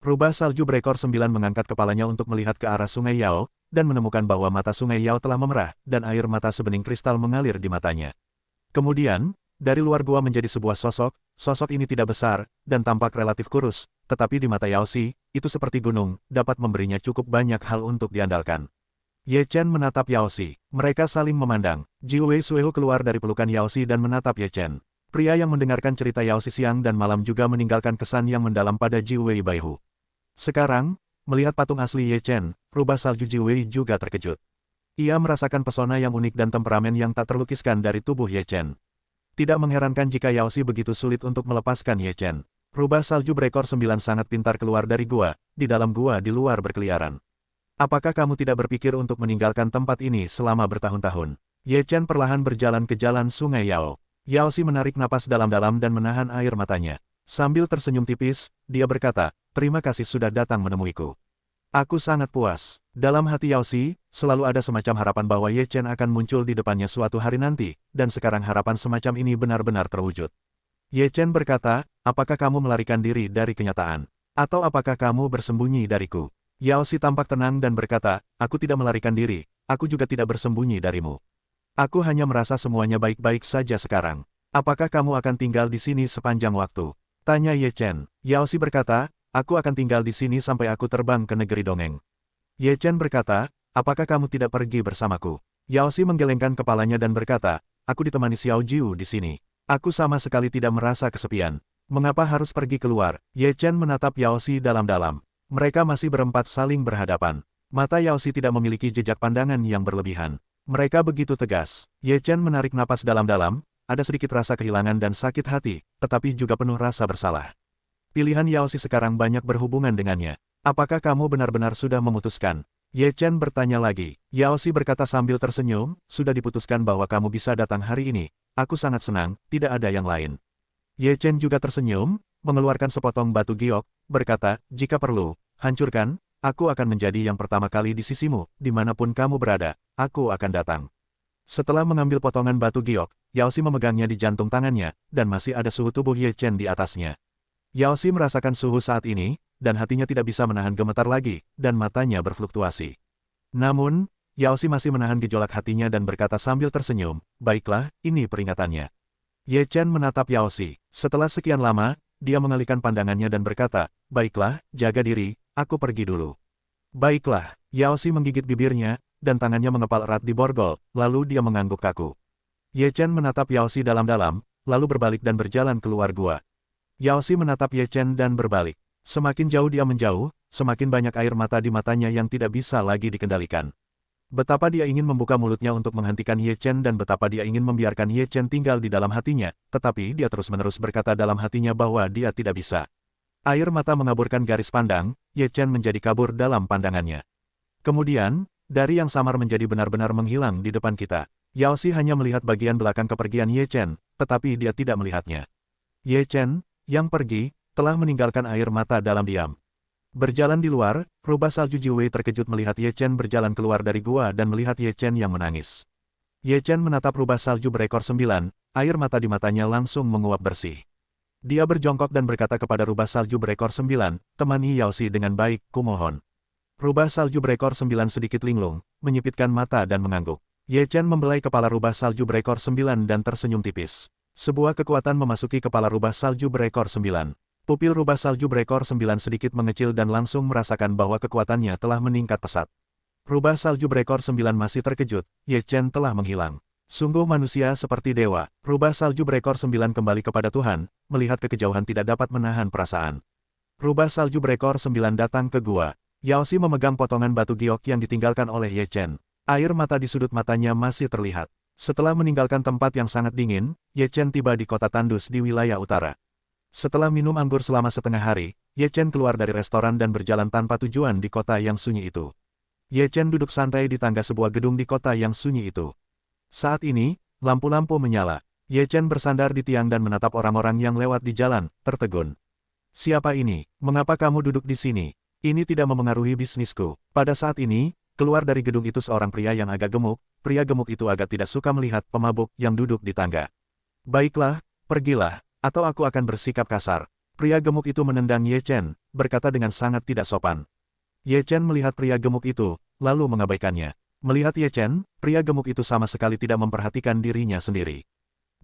Rubah salju berekor 9 mengangkat kepalanya untuk melihat ke arah Sungai Yao, dan menemukan bahwa mata Sungai Yao telah memerah, dan air mata sebening kristal mengalir di matanya. Kemudian, dari luar gua menjadi sebuah sosok ini tidak besar, dan tampak relatif kurus, tetapi di mata Yao Xi, itu seperti gunung, dapat memberinya cukup banyak hal untuk diandalkan. Ye Chen menatap Yao Xi. Mereka saling memandang. Jiu Wei Sueho keluar dari pelukan Yao Xi dan menatap Ye Chen. Pria yang mendengarkan cerita Yao Xi siang dan malam juga meninggalkan kesan yang mendalam pada Jiu Wei Baihu. Sekarang, melihat patung asli Ye Chen, rubah salju Jiu Wei juga terkejut. Ia merasakan pesona yang unik dan temperamen yang tak terlukiskan dari tubuh Ye Chen. Tidak mengherankan jika Yao Xi begitu sulit untuk melepaskan Ye Chen. Rubah salju berekor 9 sangat pintar keluar dari gua, di dalam gua di luar berkeliaran. Apakah kamu tidak berpikir untuk meninggalkan tempat ini selama bertahun-tahun? Ye Chen perlahan berjalan ke jalan Sungai Yao. Yao Xi menarik napas dalam-dalam dan menahan air matanya. Sambil tersenyum tipis, dia berkata, "Terima kasih sudah datang menemuiku. Aku sangat puas." Dalam hati Yao Xi, selalu ada semacam harapan bahwa Ye Chen akan muncul di depannya suatu hari nanti, dan sekarang harapan semacam ini benar-benar terwujud. Ye Chen berkata, "Apakah kamu melarikan diri dari kenyataan? Atau apakah kamu bersembunyi dariku?" Yao Xi tampak tenang dan berkata, "Aku tidak melarikan diri, aku juga tidak bersembunyi darimu. Aku hanya merasa semuanya baik-baik saja sekarang. Apakah kamu akan tinggal di sini sepanjang waktu?" Tanya Ye Chen. Yao Xi berkata, "Aku akan tinggal di sini sampai aku terbang ke negeri dongeng." Ye Chen berkata, "Apakah kamu tidak pergi bersamaku?" Yao Xi menggelengkan kepalanya dan berkata, "Aku ditemani Xiao Jiu di sini. Aku sama sekali tidak merasa kesepian. Mengapa harus pergi keluar?" Ye Chen menatap Yao Xi dalam-dalam. Mereka masih berempat saling berhadapan. Mata Yao Xi tidak memiliki jejak pandangan yang berlebihan. Mereka begitu tegas. Ye Chen menarik napas dalam-dalam, ada sedikit rasa kehilangan dan sakit hati, tetapi juga penuh rasa bersalah. Pilihan Yao Xi sekarang banyak berhubungan dengannya. "Apakah kamu benar-benar sudah memutuskan?" Ye Chen bertanya lagi. Yao Xi berkata sambil tersenyum, "Sudah diputuskan bahwa kamu bisa datang hari ini. Aku sangat senang, tidak ada yang lain." Ye Chen juga tersenyum, mengeluarkan sepotong batu giok, berkata, "Jika perlu, hancurkan, aku akan menjadi yang pertama kali di sisimu, dimanapun kamu berada, aku akan datang." Setelah mengambil potongan batu giok, Yao Xi memegangnya di jantung tangannya, dan masih ada suhu tubuh Ye Chen di atasnya. Yao Xi merasakan suhu saat ini, dan hatinya tidak bisa menahan gemetar lagi, dan matanya berfluktuasi. Namun, Yao Xi masih menahan gejolak hatinya dan berkata sambil tersenyum, "Baiklah, ini peringatannya." Ye Chen menatap Yao Xi. Setelah sekian lama, dia mengalihkan pandangannya dan berkata, "Baiklah, jaga diri, aku pergi dulu." "Baiklah." Yao Xi menggigit bibirnya, dan tangannya mengepal erat di borgol, lalu dia mengangguk kaku. Ye Chen menatap Yao Xi dalam-dalam, lalu berbalik dan berjalan keluar gua. Yao Xi menatap Ye Chen dan berbalik. Semakin jauh dia menjauh, semakin banyak air mata di matanya yang tidak bisa lagi dikendalikan. Betapa dia ingin membuka mulutnya untuk menghentikan Ye Chen dan betapa dia ingin membiarkan Ye Chen tinggal di dalam hatinya, tetapi dia terus-menerus berkata dalam hatinya bahwa dia tidak bisa. Air mata mengaburkan garis pandang, Ye Chen menjadi kabur dalam pandangannya. Kemudian, dari yang samar menjadi benar-benar menghilang di depan kita. Yao Xi hanya melihat bagian belakang kepergian Ye Chen, tetapi dia tidak melihatnya. Ye Chen, yang pergi, telah meninggalkan air mata dalam diam. Berjalan di luar, rubah salju Jiu Wei terkejut melihat Ye Chen berjalan keluar dari gua dan melihat Ye Chen yang menangis. Ye Chen menatap rubah salju berekor 9, air mata di matanya langsung menguap bersih. Dia berjongkok dan berkata kepada rubah salju berekor 9, "Temani Yao Xi dengan baik, kumohon." Rubah salju berekor 9 sedikit linglung, menyipitkan mata dan mengangguk. Ye Chen membelai kepala rubah salju berekor 9 dan tersenyum tipis. Sebuah kekuatan memasuki kepala rubah salju berekor 9. Pupil rubah salju berekor 9 sedikit mengecil dan langsung merasakan bahwa kekuatannya telah meningkat pesat. Rubah salju berekor 9 masih terkejut, Ye Chen telah menghilang. Sungguh manusia seperti dewa. Rubah salju berekor 9 kembali kepada Tuhan, melihat ke kejauhan tidak dapat menahan perasaan. Rubah salju berekor 9 datang ke gua. Yao Xi memegang potongan batu giok yang ditinggalkan oleh Ye Chen. Air mata di sudut matanya masih terlihat. Setelah meninggalkan tempat yang sangat dingin, Ye Chen tiba di kota tandus di wilayah utara. Setelah minum anggur selama setengah hari, Ye Chen keluar dari restoran dan berjalan tanpa tujuan di kota yang sunyi itu. Ye Chen duduk santai di tangga sebuah gedung di kota yang sunyi itu. Saat ini, lampu-lampu menyala. Ye Chen bersandar di tiang dan menatap orang-orang yang lewat di jalan, tertegun. "Siapa ini? Mengapa kamu duduk di sini? Ini tidak memengaruhi bisnisku." Pada saat ini, keluar dari gedung itu seorang pria yang agak gemuk. Pria gemuk itu agak tidak suka melihat pemabuk yang duduk di tangga. "Baiklah, pergilah, atau aku akan bersikap kasar." Pria gemuk itu menendang Ye Chen, berkata dengan sangat tidak sopan. Ye Chen melihat pria gemuk itu, lalu mengabaikannya. Melihat Ye Chen, pria gemuk itu sama sekali tidak memperhatikan dirinya sendiri.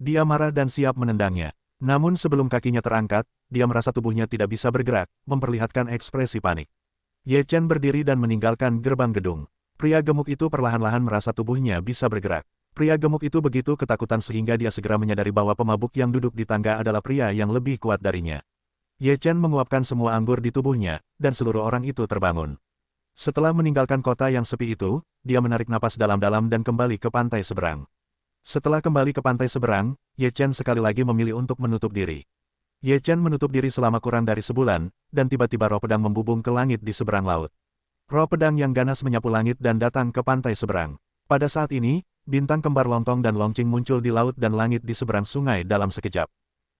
Dia marah dan siap menendangnya. Namun sebelum kakinya terangkat, dia merasa tubuhnya tidak bisa bergerak, memperlihatkan ekspresi panik. Ye Chen berdiri dan meninggalkan gerbang gedung. Pria gemuk itu perlahan-lahan merasa tubuhnya bisa bergerak. Pria gemuk itu begitu ketakutan sehingga dia segera menyadari bahwa pemabuk yang duduk di tangga adalah pria yang lebih kuat darinya. Ye Chen menguapkan semua anggur di tubuhnya, dan seluruh orang itu terbangun. Setelah meninggalkan kota yang sepi itu, dia menarik napas dalam-dalam dan kembali ke pantai seberang. Setelah kembali ke pantai seberang, Ye Chen sekali lagi memilih untuk menutup diri. Ye Chen menutup diri selama kurang dari sebulan, dan tiba-tiba roh pedang membubung ke langit di seberang laut. Roh pedang yang ganas menyapu langit dan datang ke pantai seberang. Pada saat ini, bintang kembar Lontong dan Longqing muncul di laut dan langit di seberang sungai dalam sekejap.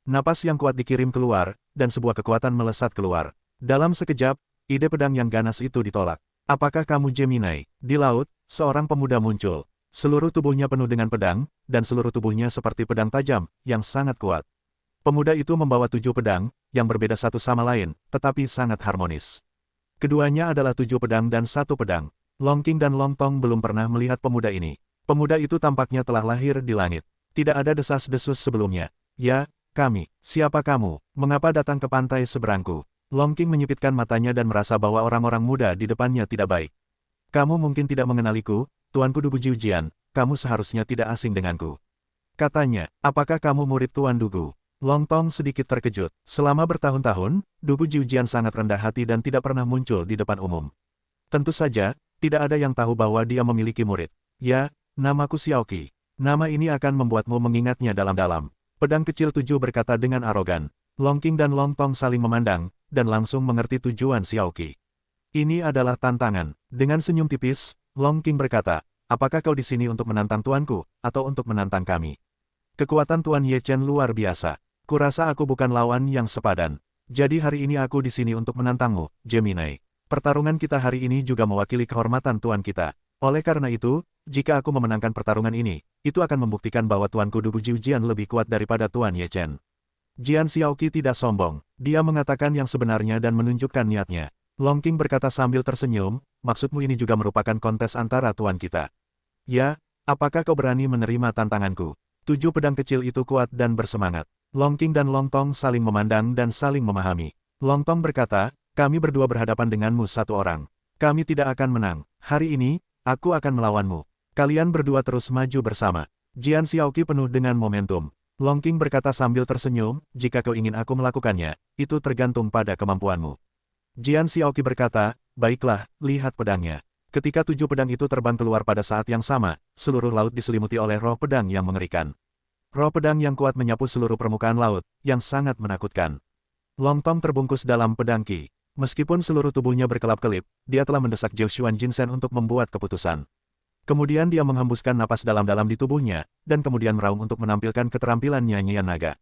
Napas yang kuat dikirim keluar, dan sebuah kekuatan melesat keluar. Dalam sekejap, ide pedang yang ganas itu ditolak. Apakah kamu Gemini? Di laut, seorang pemuda muncul. Seluruh tubuhnya penuh dengan pedang, dan seluruh tubuhnya seperti pedang tajam, yang sangat kuat. Pemuda itu membawa 7 pedang, yang berbeda satu sama lain, tetapi sangat harmonis. Keduanya adalah 7 pedang dan 1 pedang. Longqing dan Longtong belum pernah melihat pemuda ini. Pemuda itu tampaknya telah lahir di langit. Tidak ada desas-desus sebelumnya. Ya, kami. Siapa kamu? Mengapa datang ke pantai seberangku? Longqing menyipitkan matanya dan merasa bahwa orang-orang muda di depannya tidak baik. Kamu mungkin tidak mengenaliku, Tuanku Dugu Jiujian, kamu seharusnya tidak asing denganku. Katanya, apakah kamu murid Tuan Dugu? Longtong sedikit terkejut. Selama bertahun-tahun, Dugu Jiujian sangat rendah hati dan tidak pernah muncul di depan umum. Tentu saja, tidak ada yang tahu bahwa dia memiliki murid. Ya, namaku Xiaoqi. Nama ini akan membuatmu mengingatnya dalam-dalam. Pedang kecil 7 berkata dengan arogan. Longqing dan Longtong saling memandang, dan langsung mengerti tujuan Xiaoqi. Ini adalah tantangan. Dengan senyum tipis, Longqing berkata, apakah kau di sini untuk menantang tuanku, atau untuk menantang kami? Kekuatan Tuan Ye Chen luar biasa. Kurasa aku bukan lawan yang sepadan. Jadi hari ini aku di sini untuk menantangmu, Gemini. Pertarungan kita hari ini juga mewakili kehormatan tuan kita. Oleh karena itu, jika aku memenangkan pertarungan ini, itu akan membuktikan bahwa tuanku Dugu Jiujian lebih kuat daripada Tuan Ye Chen. Jian Xiaoqi tidak sombong. Dia mengatakan yang sebenarnya dan menunjukkan niatnya. Longqing berkata sambil tersenyum, maksudmu ini juga merupakan kontes antara tuan kita. Ya, apakah kau berani menerima tantanganku? 7 pedang kecil itu kuat dan bersemangat. Longqing dan Longtong saling memandang dan saling memahami. Longtong berkata, kami berdua berhadapan denganmu satu orang. Kami tidak akan menang. Hari ini, aku akan melawanmu. Kalian berdua terus maju bersama. Jian Xiaoqi penuh dengan momentum. Longqing berkata sambil tersenyum, jika kau ingin aku melakukannya, itu tergantung pada kemampuanmu. Jian Xiaoqi berkata, baiklah, lihat pedangnya. Ketika 7 pedang itu terbang keluar pada saat yang sama, seluruh laut diselimuti oleh roh pedang yang mengerikan. Roh pedang yang kuat menyapu seluruh permukaan laut, yang sangat menakutkan. Longtong terbungkus dalam pedang Qi. Meskipun seluruh tubuhnya berkelap-kelip, dia telah mendesak Zhou Xuan Jinsen untuk membuat keputusan. Kemudian dia menghembuskan napas dalam-dalam di tubuhnya, dan kemudian meraung untuk menampilkan keterampilan nyanyian naga.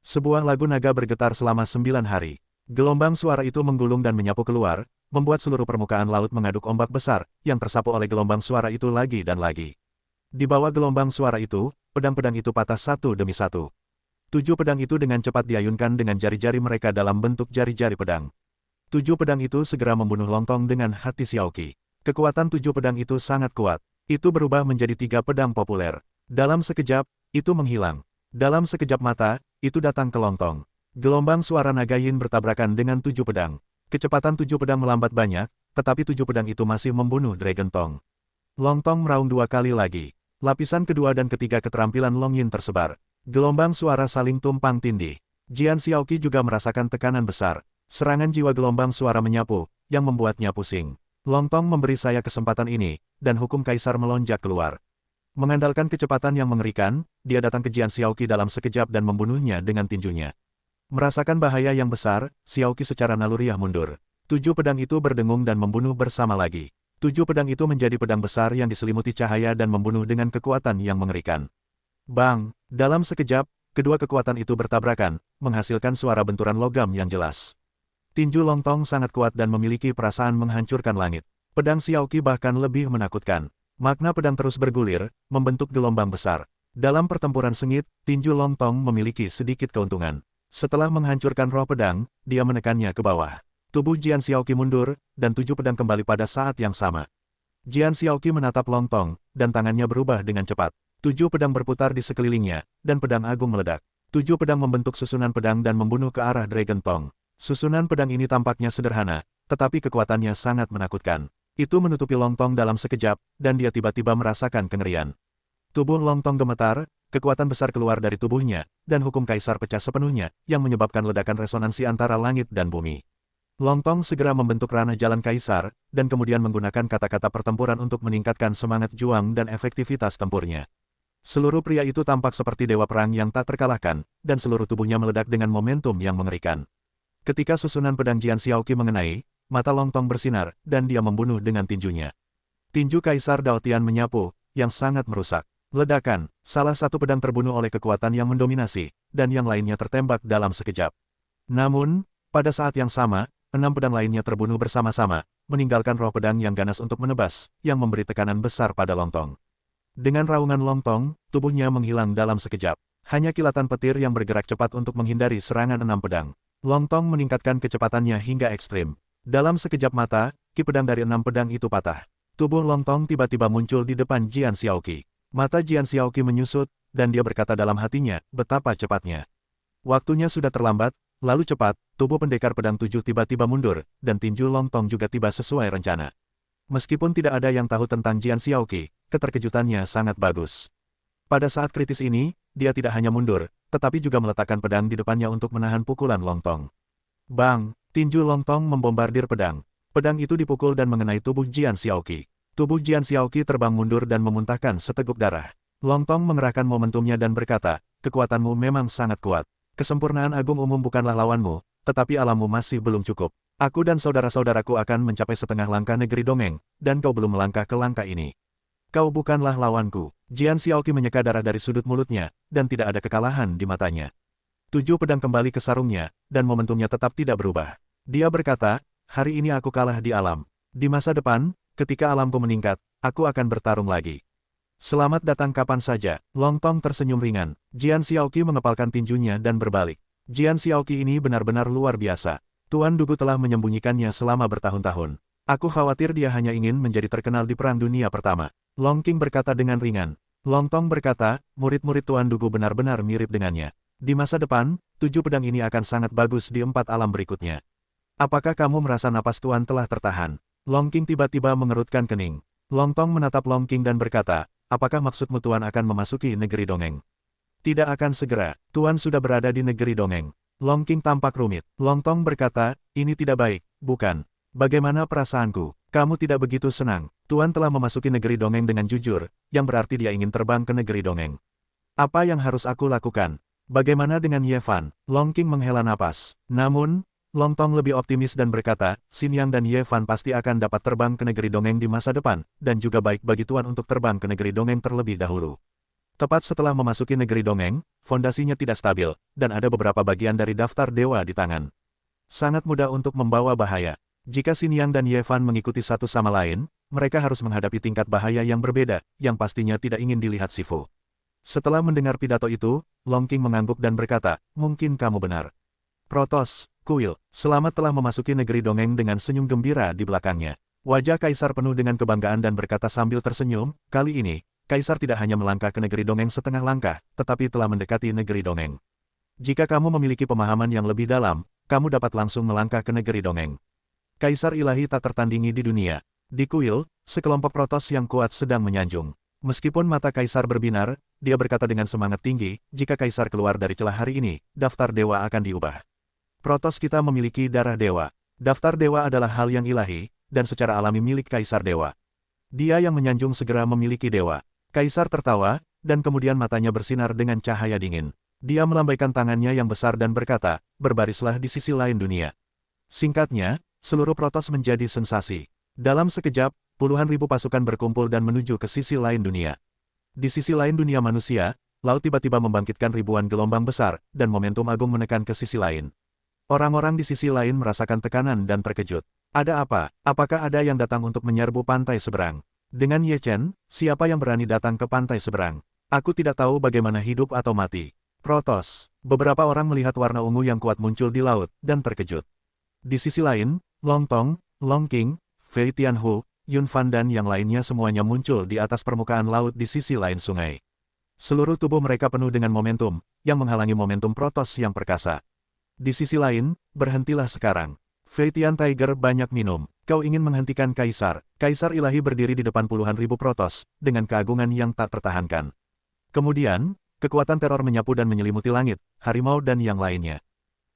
Sebuah lagu naga bergetar selama 9 hari. Gelombang suara itu menggulung dan menyapu keluar, membuat seluruh permukaan laut mengaduk ombak besar, yang tersapu oleh gelombang suara itu lagi dan lagi. Di bawah gelombang suara itu, pedang-pedang itu patah satu demi satu. 7 pedang itu dengan cepat diayunkan dengan jari-jari mereka dalam bentuk jari-jari pedang. 7 pedang itu segera membunuh Longtong dengan hati Xiaoqi. Kekuatan 7 pedang itu sangat kuat. Itu berubah menjadi 3 pedang populer. Dalam sekejap, itu menghilang. Dalam sekejap mata, itu datang ke Longtong. Gelombang suara naga yin bertabrakan dengan 7 pedang. Kecepatan 7 pedang melambat banyak, tetapi 7 pedang itu masih membunuh Dragon Tong. Longtong meraung 2 kali lagi. Lapisan kedua dan ketiga keterampilan Long Yin tersebar. Gelombang suara saling tumpang tindih. Jian Xiaoqi juga merasakan tekanan besar. Serangan jiwa gelombang suara menyapu, yang membuatnya pusing. Longtong memberi saya kesempatan ini, dan hukum kaisar melonjak keluar. Mengandalkan kecepatan yang mengerikan, dia datang ke Jian Xiaoqi dalam sekejap dan membunuhnya dengan tinjunya. Merasakan bahaya yang besar, Xiaoqi secara naluriah mundur. 7 pedang itu berdengung dan membunuh bersama lagi. 7 pedang itu menjadi pedang besar yang diselimuti cahaya dan membunuh dengan kekuatan yang mengerikan. Bang! Dalam sekejap, kedua kekuatan itu bertabrakan, menghasilkan suara benturan logam yang jelas. Tinju Longtong sangat kuat dan memiliki perasaan menghancurkan langit. Pedang Xiaoqi bahkan lebih menakutkan. Makna pedang terus bergulir, membentuk gelombang besar. Dalam pertempuran sengit, tinju Longtong memiliki sedikit keuntungan. Setelah menghancurkan roh pedang, dia menekannya ke bawah. Tubuh Jian Xiaoqi mundur, dan 7 pedang kembali pada saat yang sama. Jian Xiaoqi menatap Lontong, dan tangannya berubah dengan cepat. 7 pedang berputar di sekelilingnya, dan pedang agung meledak. 7 pedang membentuk susunan pedang dan membunuh ke arah Dragon Tong. Susunan pedang ini tampaknya sederhana, tetapi kekuatannya sangat menakutkan. Itu menutupi Lontong dalam sekejap, dan dia tiba-tiba merasakan kengerian. Tubuh Lontong gemetar, kekuatan besar keluar dari tubuhnya, dan hukum kaisar pecah sepenuhnya, yang menyebabkan ledakan resonansi antara langit dan bumi. Lontong segera membentuk ranah jalan kaisar, dan kemudian menggunakan kata-kata pertempuran untuk meningkatkan semangat juang dan efektivitas tempurnya. Seluruh pria itu tampak seperti dewa perang yang tak terkalahkan, dan seluruh tubuhnya meledak dengan momentum yang mengerikan. Ketika susunan pedang Jian Xiaoqi mengenai, mata Lontong bersinar, dan dia membunuh dengan tinjunya. Tinju Kaisar Daotian menyapu, yang sangat merusak. Ledakan, salah satu pedang terbunuh oleh kekuatan yang mendominasi, dan yang lainnya tertembak dalam sekejap. Namun, pada saat yang sama, 6 pedang lainnya terbunuh bersama-sama, meninggalkan roh pedang yang ganas untuk menebas, yang memberi tekanan besar pada Lontong. Dengan raungan Lontong, tubuhnya menghilang dalam sekejap. Hanya kilatan petir yang bergerak cepat untuk menghindari serangan 6 pedang. Lontong meningkatkan kecepatannya hingga ekstrim. Dalam sekejap mata, ki pedang dari 6 pedang itu patah. Tubuh Lontong tiba-tiba muncul di depan Jian Xiaoqi. Mata Jian Xiaoqi menyusut, dan dia berkata dalam hatinya, betapa cepatnya. Waktunya sudah terlambat, lalu cepat, tubuh pendekar pedang 7 tiba-tiba mundur, dan tinju Lontong juga tiba sesuai rencana. Meskipun tidak ada yang tahu tentang Jian Xiaoqi, keterkejutannya sangat bagus. Pada saat kritis ini, dia tidak hanya mundur, tetapi juga meletakkan pedang di depannya untuk menahan pukulan Lontong. Bang! Tinju Lontong membombardir pedang. Pedang itu dipukul dan mengenai tubuh Jian Xiaoqi. Tubuh Jian Xiaoqi terbang mundur dan memuntahkan seteguk darah. Lontong mengerahkan momentumnya dan berkata, kekuatanmu memang sangat kuat. Kesempurnaan agung umum bukanlah lawanmu, tetapi alammu masih belum cukup. Aku dan saudara-saudaraku akan mencapai setengah langkah negeri dongeng, dan kau belum melangkah ke langkah ini. Kau bukanlah lawanku. Jian Xiaoqi menyeka darah dari sudut mulutnya, dan tidak ada kekalahan di matanya. 7 pedang kembali ke sarungnya, dan momentumnya tetap tidak berubah. Dia berkata, hari ini aku kalah di alam. Di masa depan, ketika alamku meningkat, aku akan bertarung lagi. Selamat datang kapan saja. Lontong tersenyum ringan. Jian Xiaoqi mengepalkan tinjunya dan berbalik. Jian Xiaoqi ini benar-benar luar biasa. Tuan Dugu telah menyembunyikannya selama bertahun-tahun. Aku khawatir dia hanya ingin menjadi terkenal di Perang Dunia Pertama. Long Qing berkata dengan ringan. Lontong berkata, murid-murid Tuan Dugu benar-benar mirip dengannya. Di masa depan, 7 pedang ini akan sangat bagus di 4 alam berikutnya. Apakah kamu merasa napas Tuan telah tertahan? Long Qing tiba-tiba mengerutkan kening. Lontong menatap Long Qing dan berkata, apakah maksudmu Tuan akan memasuki negeri dongeng? Tidak akan segera, Tuan sudah berada di negeri dongeng. Long Qing tampak rumit. Lontong berkata, ini tidak baik, bukan? Bagaimana perasaanku? Kamu tidak begitu senang. Tuan telah memasuki negeri dongeng dengan jujur, yang berarti dia ingin terbang ke negeri dongeng. Apa yang harus aku lakukan? Bagaimana dengan Ye Fan? Long Qing menghela napas. Namun, Lontong lebih optimis dan berkata, Xin Yang dan Ye Fan pasti akan dapat terbang ke negeri dongeng di masa depan, dan juga baik bagi Tuan untuk terbang ke negeri dongeng terlebih dahulu. Tepat setelah memasuki negeri dongeng, fondasinya tidak stabil, dan ada beberapa bagian dari daftar dewa di tangan. Sangat mudah untuk membawa bahaya. Jika Xin Yang dan Ye Fan mengikuti satu sama lain, mereka harus menghadapi tingkat bahaya yang berbeda, yang pastinya tidak ingin dilihat Sifu. Setelah mendengar pidato itu, Long Qing mengangguk dan berkata, mungkin kamu benar. Protos, kuil, selamat telah memasuki negeri dongeng dengan senyum gembira di belakangnya. Wajah Kaisar penuh dengan kebanggaan dan berkata sambil tersenyum, kali ini, Kaisar tidak hanya melangkah ke negeri dongeng setengah langkah, tetapi telah mendekati negeri dongeng. Jika kamu memiliki pemahaman yang lebih dalam, kamu dapat langsung melangkah ke negeri dongeng. Kaisar ilahi tak tertandingi di dunia. Di kuil, sekelompok protos yang kuat sedang menyanjung. Meskipun mata Kaisar berbinar, dia berkata dengan semangat tinggi, jika Kaisar keluar dari celah hari ini, daftar dewa akan diubah. Protos kita memiliki darah dewa. Daftar dewa adalah hal yang ilahi, dan secara alami milik Kaisar dewa. Dia yang menyanjung segera memiliki dewa. Kaisar tertawa, dan kemudian matanya bersinar dengan cahaya dingin. Dia melambaikan tangannya yang besar dan berkata, berbarislah di sisi lain dunia. Singkatnya, seluruh protos menjadi sensasi. Dalam sekejap, puluhan ribu pasukan berkumpul dan menuju ke sisi lain dunia. Di sisi lain dunia manusia, laut tiba-tiba membangkitkan ribuan gelombang besar, dan momentum agung menekan ke sisi lain. Orang-orang di sisi lain merasakan tekanan dan terkejut. Ada apa? Apakah ada yang datang untuk menyerbu pantai seberang? Dengan Ye Chen, siapa yang berani datang ke pantai seberang? Aku tidak tahu bagaimana hidup atau mati. Protoss. Beberapa orang melihat warna ungu yang kuat muncul di laut, dan terkejut. Di sisi lain, Long Tong, Long King, Fei Tianhu, Yun Fan dan yang lainnya semuanya muncul di atas permukaan laut di sisi lain sungai. Seluruh tubuh mereka penuh dengan momentum, yang menghalangi momentum Protoss yang perkasa. Di sisi lain, berhentilah sekarang. Fei Tian Tiger banyak minum. Kau ingin menghentikan Kaisar. Kaisar ilahi berdiri di depan puluhan ribu Protoss, dengan keagungan yang tak tertahankan. Kemudian, kekuatan teror menyapu dan menyelimuti langit, harimau dan yang lainnya.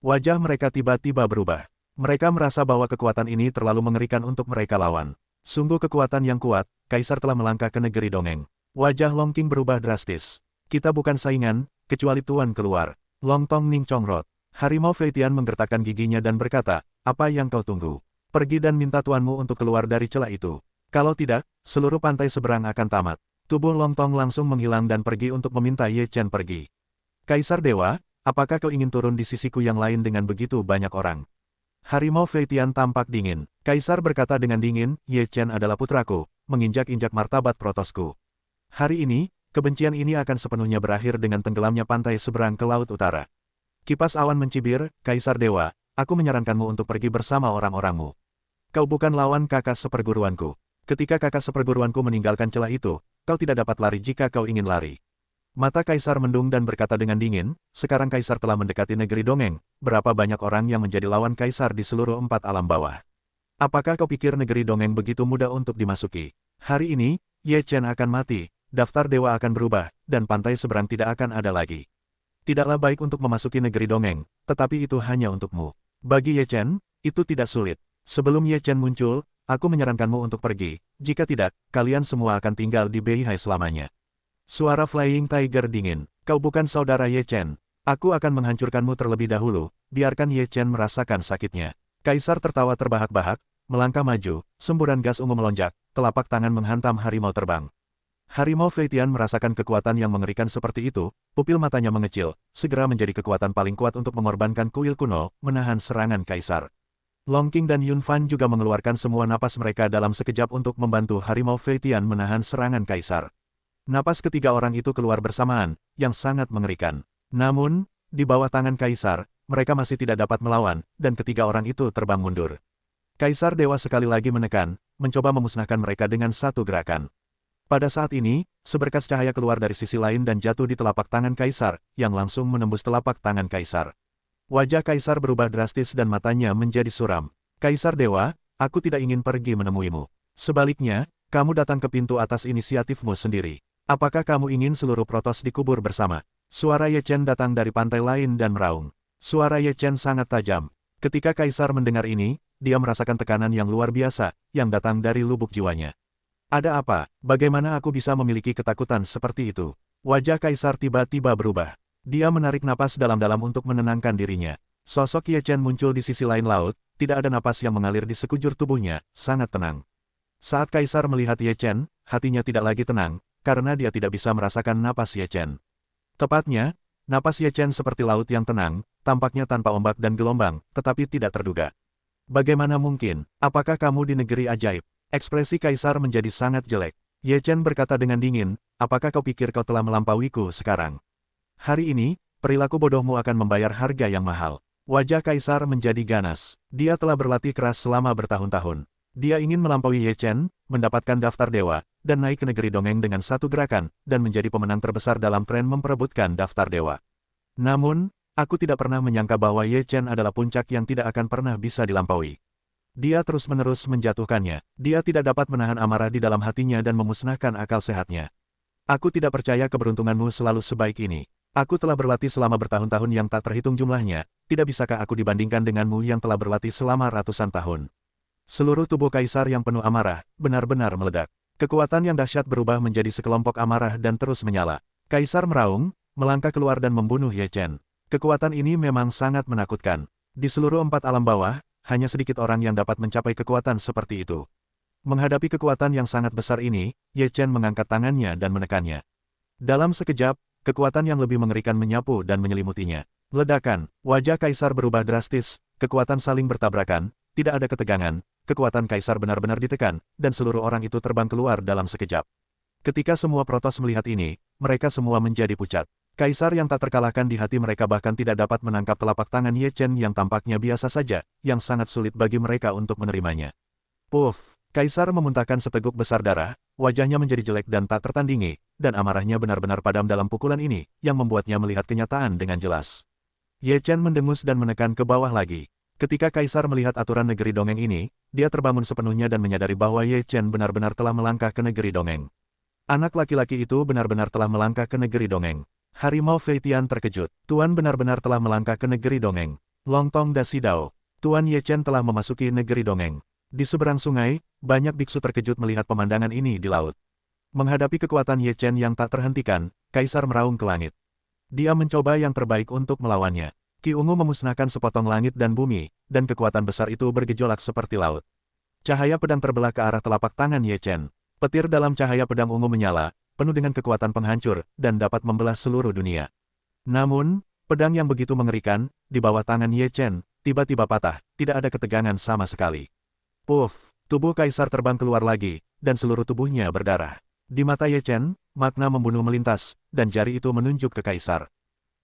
Wajah mereka tiba-tiba berubah. Mereka merasa bahwa kekuatan ini terlalu mengerikan untuk mereka lawan. Sungguh kekuatan yang kuat, Kaisar telah melangkah ke negeri dongeng. Wajah Long King berubah drastis. Kita bukan saingan, kecuali Tuan keluar. Long Tong Ning Chongrot. Harimau Fei Tian menggertakkan giginya dan berkata, apa yang kau tunggu? Pergi dan minta tuanmu untuk keluar dari celah itu. Kalau tidak, seluruh pantai seberang akan tamat. Tubuh Long Tong langsung menghilang dan pergi untuk meminta Ye Chen pergi. Kaisar Dewa, apakah kau ingin turun di sisiku yang lain dengan begitu banyak orang? Harimau Fei Tian tampak dingin. Kaisar berkata dengan dingin, Ye Chen adalah putraku, menginjak-injak martabat Protosku. Hari ini, kebencian ini akan sepenuhnya berakhir dengan tenggelamnya pantai seberang ke Laut Utara. Kipas awan mencibir, Kaisar Dewa, aku menyarankanmu untuk pergi bersama orang-orangmu. Kau bukan lawan kakak seperguruanku. Ketika kakak seperguruanku meninggalkan celah itu, kau tidak dapat lari jika kau ingin lari. Mata Kaisar mendung dan berkata dengan dingin, sekarang Kaisar telah mendekati negeri dongeng, berapa banyak orang yang menjadi lawan Kaisar di seluruh 4 alam bawah. Apakah kau pikir negeri dongeng begitu mudah untuk dimasuki? Hari ini, Ye Chen akan mati, daftar dewa akan berubah, dan pantai seberang tidak akan ada lagi. Tidaklah baik untuk memasuki negeri dongeng, tetapi itu hanya untukmu. Bagi Ye Chen, itu tidak sulit. Sebelum Ye Chen muncul, aku menyarankanmu untuk pergi, jika tidak, kalian semua akan tinggal di Beihai selamanya. Suara Flying Tiger dingin, kau bukan saudara Ye Chen. Aku akan menghancurkanmu terlebih dahulu, biarkan Ye Chen merasakan sakitnya. Kaisar tertawa terbahak-bahak, melangkah maju, semburan gas ungu melonjak, telapak tangan menghantam harimau terbang. Harimau Fei Tian merasakan kekuatan yang mengerikan seperti itu, pupil matanya mengecil, segera menjadi kekuatan paling kuat untuk mengorbankan kuil kuno, menahan serangan Kaisar. Long King dan Yun Fan juga mengeluarkan semua napas mereka dalam sekejap untuk membantu Harimau Fei Tian menahan serangan Kaisar. Napas ketiga orang itu keluar bersamaan, yang sangat mengerikan. Namun, di bawah tangan Kaisar, mereka masih tidak dapat melawan, dan ketiga orang itu terbang mundur. Kaisar Dewa sekali lagi menekan, mencoba memusnahkan mereka dengan satu gerakan. Pada saat ini, seberkas cahaya keluar dari sisi lain dan jatuh di telapak tangan Kaisar, yang langsung menembus telapak tangan Kaisar. Wajah Kaisar berubah drastis dan matanya menjadi suram. Kaisar Dewa, aku tidak ingin pergi menemuimu. Sebaliknya, kamu datang ke pintu atas inisiatifmu sendiri. Apakah kamu ingin seluruh Protoss dikubur bersama? Suara Ye Chen datang dari pantai lain dan meraung. Suara Ye Chen sangat tajam. Ketika Kaisar mendengar ini, dia merasakan tekanan yang luar biasa, yang datang dari lubuk jiwanya. Ada apa? Bagaimana aku bisa memiliki ketakutan seperti itu? Wajah Kaisar tiba-tiba berubah. Dia menarik napas dalam-dalam untuk menenangkan dirinya. Sosok Ye Chen muncul di sisi lain laut, tidak ada napas yang mengalir di sekujur tubuhnya, sangat tenang. Saat Kaisar melihat Ye Chen, hatinya tidak lagi tenang, karena dia tidak bisa merasakan napas Ye Chen. Tepatnya, napas Ye Chen seperti laut yang tenang, tampaknya tanpa ombak dan gelombang, tetapi tidak terduga. Bagaimana mungkin? Apakah kamu di negeri ajaib? Ekspresi Kaisar menjadi sangat jelek. Ye Chen berkata dengan dingin, apakah kau pikir kau telah melampauiku sekarang? Hari ini, perilaku bodohmu akan membayar harga yang mahal. Wajah Kaisar menjadi ganas. Dia telah berlatih keras selama bertahun-tahun. Dia ingin melampaui Ye Chen, mendapatkan daftar dewa, dan naik ke negeri dongeng dengan satu gerakan, dan menjadi pemenang terbesar dalam tren memperebutkan daftar dewa. Namun, aku tidak pernah menyangka bahwa Ye Chen adalah puncak yang tidak akan pernah bisa dilampaui. Dia terus-menerus menjatuhkannya. Dia tidak dapat menahan amarah di dalam hatinya dan memusnahkan akal sehatnya. Aku tidak percaya keberuntunganmu selalu sebaik ini. Aku telah berlatih selama bertahun-tahun yang tak terhitung jumlahnya, tidak bisakah aku dibandingkan denganmu yang telah berlatih selama ratusan tahun? Seluruh tubuh Kaisar yang penuh amarah, benar-benar meledak. Kekuatan yang dahsyat berubah menjadi sekelompok amarah dan terus menyala. Kaisar meraung, melangkah keluar dan membunuh Ye Chen. Kekuatan ini memang sangat menakutkan. Di seluruh 4 alam bawah, hanya sedikit orang yang dapat mencapai kekuatan seperti itu. Menghadapi kekuatan yang sangat besar ini, Ye Chen mengangkat tangannya dan menekannya. Dalam sekejap, kekuatan yang lebih mengerikan menyapu dan menyelimutinya. Ledakan, wajah Kaisar berubah drastis, kekuatan saling bertabrakan, tidak ada ketegangan, kekuatan Kaisar benar-benar ditekan, dan seluruh orang itu terbang keluar dalam sekejap. Ketika semua Protoss melihat ini, mereka semua menjadi pucat. Kaisar yang tak terkalahkan di hati mereka bahkan tidak dapat menangkap telapak tangan Ye Chen yang tampaknya biasa saja, yang sangat sulit bagi mereka untuk menerimanya. Puff! Kaisar memuntahkan seteguk besar darah, wajahnya menjadi jelek dan tak tertandingi, dan amarahnya benar-benar padam dalam pukulan ini, yang membuatnya melihat kenyataan dengan jelas. Ye Chen mendengus dan menekan ke bawah lagi. Ketika Kaisar melihat aturan negeri dongeng ini, dia terbangun sepenuhnya dan menyadari bahwa Ye Chen benar-benar telah melangkah ke negeri dongeng. Anak laki-laki itu benar-benar telah melangkah ke negeri dongeng. Harimau Feitian terkejut. Tuan benar-benar telah melangkah ke negeri dongeng. Longtong Dasi Dao. Tuan Ye Chen telah memasuki negeri dongeng. Di seberang sungai, banyak biksu terkejut melihat pemandangan ini di laut. Menghadapi kekuatan Ye Chen yang tak terhentikan, Kaisar meraung ke langit. Dia mencoba yang terbaik untuk melawannya. Ki ungu memusnahkan sepotong langit dan bumi, dan kekuatan besar itu bergejolak seperti laut. Cahaya pedang terbelah ke arah telapak tangan Ye Chen. Petir dalam cahaya pedang ungu menyala, penuh dengan kekuatan penghancur, dan dapat membelah seluruh dunia. Namun, pedang yang begitu mengerikan, di bawah tangan Ye Chen, tiba-tiba patah, tidak ada ketegangan sama sekali. Puff! Tubuh Kaisar terbang keluar lagi, dan seluruh tubuhnya berdarah. Di mata Ye Chen, makna membunuh melintas, dan jari itu menunjuk ke Kaisar.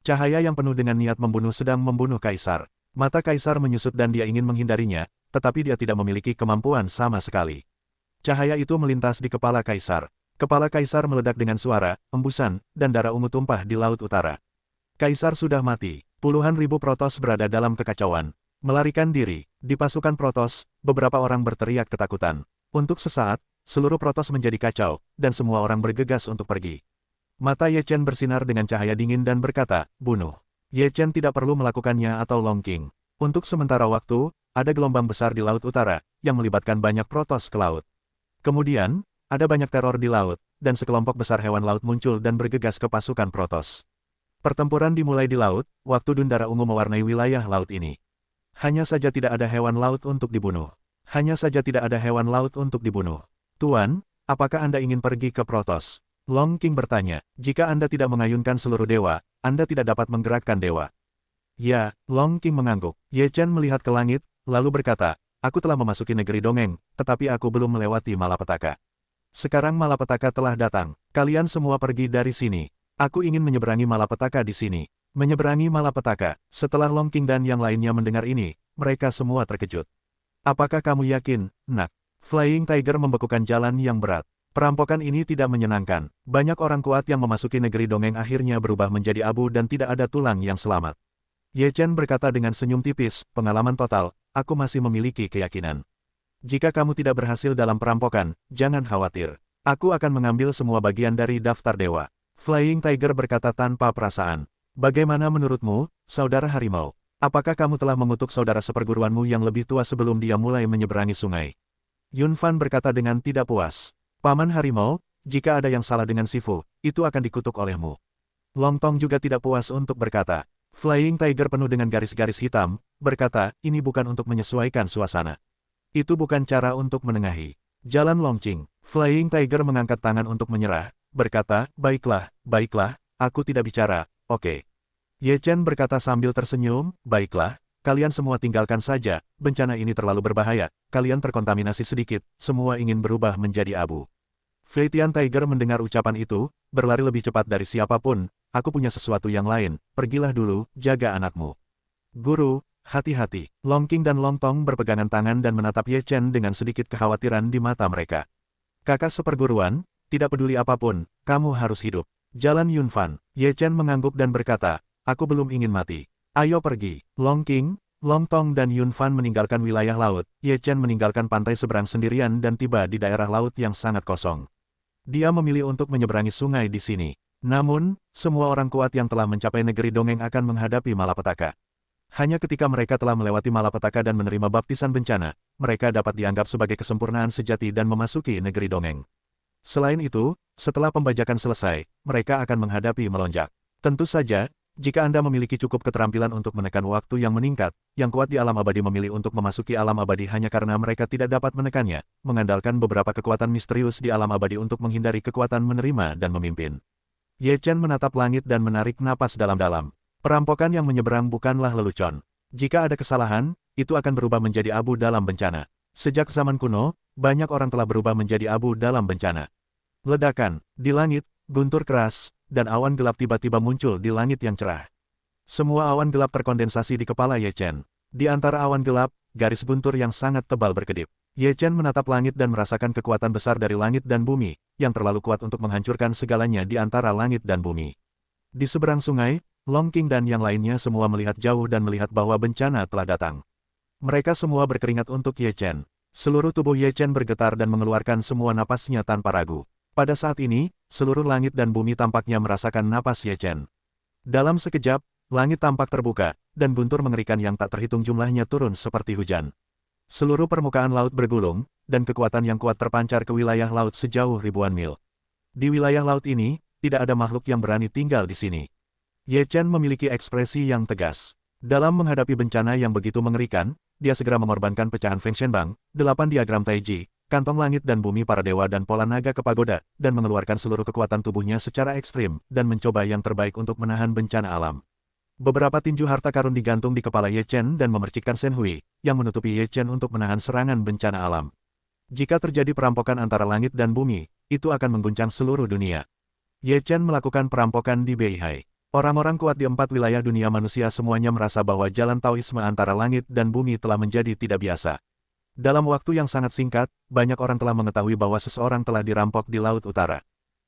Cahaya yang penuh dengan niat membunuh sedang membunuh Kaisar. Mata Kaisar menyusut dan dia ingin menghindarinya, tetapi dia tidak memiliki kemampuan sama sekali. Cahaya itu melintas di kepala Kaisar. Kepala Kaisar meledak dengan suara, embusan, dan darah ungu tumpah di Laut Utara. Kaisar sudah mati. Puluhan ribu Protoss berada dalam kekacauan. Melarikan diri. Di pasukan Protoss, beberapa orang berteriak ketakutan. Untuk sesaat, seluruh Protoss menjadi kacau, dan semua orang bergegas untuk pergi. Mata Ye Chen bersinar dengan cahaya dingin dan berkata, bunuh. Ye Chen tidak perlu melakukannya atau Long Qing. Untuk sementara waktu, ada gelombang besar di Laut Utara, yang melibatkan banyak Protoss ke laut. Kemudian, ada banyak teror di laut, dan sekelompok besar hewan laut muncul dan bergegas ke pasukan Protoss. Pertempuran dimulai di laut, waktu Dundara Ungu mewarnai wilayah laut ini. Hanya saja tidak ada hewan laut untuk dibunuh. Hanya saja tidak ada hewan laut untuk dibunuh. Tuan, apakah Anda ingin pergi ke Protoss? Long Qing bertanya, jika Anda tidak mengayunkan seluruh dewa, Anda tidak dapat menggerakkan dewa. Ya, Long Qing mengangguk. Ye Chen melihat ke langit, lalu berkata, aku telah memasuki negeri dongeng, tetapi aku belum melewati malapetaka. Sekarang malapetaka telah datang. Kalian semua pergi dari sini. Aku ingin menyeberangi malapetaka di sini. Menyeberangi malapetaka. Setelah Long Qing dan yang lainnya mendengar ini, mereka semua terkejut. Apakah kamu yakin, nak? Flying Tiger membekukan jalan yang berat. Perampokan ini tidak menyenangkan. Banyak orang kuat yang memasuki negeri dongeng akhirnya berubah menjadi abu dan tidak ada tulang yang selamat. Ye Chen berkata dengan senyum tipis, pengalaman total, aku masih memiliki keyakinan. Jika kamu tidak berhasil dalam perampokan, jangan khawatir. Aku akan mengambil semua bagian dari daftar dewa. Flying Tiger berkata tanpa perasaan. Bagaimana menurutmu, saudara harimau? Apakah kamu telah mengutuk saudara seperguruanmu yang lebih tua sebelum dia mulai menyeberangi sungai? Yun Fan berkata dengan tidak puas. Paman harimau, jika ada yang salah dengan Sifu, itu akan dikutuk olehmu. Long Tong juga tidak puas untuk berkata. Flying Tiger penuh dengan garis-garis hitam, berkata, ini bukan untuk menyesuaikan suasana. Itu bukan cara untuk menengahi. Jalan Long Qing. Flying Tiger mengangkat tangan untuk menyerah, berkata, baiklah, aku tidak bicara, oke. Ye Chen berkata sambil tersenyum, baiklah, kalian semua tinggalkan saja, bencana ini terlalu berbahaya, kalian terkontaminasi sedikit, semua ingin berubah menjadi abu. Feitian Tiger mendengar ucapan itu, berlari lebih cepat dari siapapun, aku punya sesuatu yang lain, pergilah dulu, jaga anakmu. Guru, hati-hati. Long Qing dan Long Tong berpegangan tangan dan menatap Ye Chen dengan sedikit kekhawatiran di mata mereka. Kakak seperguruan, tidak peduli apapun, kamu harus hidup. Jalan Yun Fan. Ye Chen mengangguk dan berkata, aku belum ingin mati. Ayo pergi. Long Qing, Long Tong dan Yun Fan meninggalkan wilayah laut, Ye Chen meninggalkan pantai seberang sendirian dan tiba di daerah laut yang sangat kosong. Dia memilih untuk menyeberangi sungai di sini. Namun, semua orang kuat yang telah mencapai negeri dongeng akan menghadapi malapetaka. Hanya ketika mereka telah melewati malapetaka dan menerima baptisan bencana, mereka dapat dianggap sebagai kesempurnaan sejati dan memasuki negeri dongeng. Selain itu, setelah pembajakan selesai, mereka akan menghadapi melonjak. Tentu saja, jika Anda memiliki cukup keterampilan untuk menekan waktu yang meningkat, yang kuat di alam abadi memilih untuk memasuki alam abadi hanya karena mereka tidak dapat menekannya, mengandalkan beberapa kekuatan misterius di alam abadi untuk menghindari kekuatan menerima dan memimpin. Ye Chen menatap langit dan menarik napas dalam-dalam. Perampokan yang menyeberang bukanlah lelucon. Jika ada kesalahan, itu akan berubah menjadi abu dalam bencana. Sejak zaman kuno, banyak orang telah berubah menjadi abu dalam bencana. Ledakan, di langit, guntur keras, dan awan gelap tiba-tiba muncul di langit yang cerah. Semua awan gelap terkondensasi di kepala Ye Chen. Di antara awan gelap, garis guntur yang sangat tebal berkedip. Ye Chen menatap langit dan merasakan kekuatan besar dari langit dan bumi, yang terlalu kuat untuk menghancurkan segalanya di antara langit dan bumi. Di seberang sungai, Long Qing dan yang lainnya semua melihat jauh dan melihat bahwa bencana telah datang. Mereka semua berkeringat untuk Ye Chen. Seluruh tubuh Ye Chen bergetar dan mengeluarkan semua napasnya tanpa ragu. Pada saat ini, seluruh langit dan bumi tampaknya merasakan napas Ye Chen. Dalam sekejap, langit tampak terbuka, dan guntur mengerikan yang tak terhitung jumlahnya turun seperti hujan. Seluruh permukaan laut bergulung, dan kekuatan yang kuat terpancar ke wilayah laut sejauh ribuan mil. Di wilayah laut ini, tidak ada makhluk yang berani tinggal di sini. Ye Chen memiliki ekspresi yang tegas. Dalam menghadapi bencana yang begitu mengerikan, dia segera mengorbankan pecahan Feng Shenbang, 8 diagram Taiji, kantong langit dan bumi para dewa dan pola naga ke pagoda, dan mengeluarkan seluruh kekuatan tubuhnya secara ekstrim, dan mencoba yang terbaik untuk menahan bencana alam. Beberapa tinju harta karun digantung di kepala Ye Chen dan memercikkan Shen Hui, yang menutupi Ye Chen untuk menahan serangan bencana alam. Jika terjadi perampokan antara langit dan bumi, itu akan mengguncang seluruh dunia. Ye Chen melakukan perampokan di Beihai. Orang-orang kuat di 4 wilayah dunia manusia semuanya merasa bahwa jalan Taoisme antara langit dan bumi telah menjadi tidak biasa. Dalam waktu yang sangat singkat, banyak orang telah mengetahui bahwa seseorang telah dirampok di Laut Utara.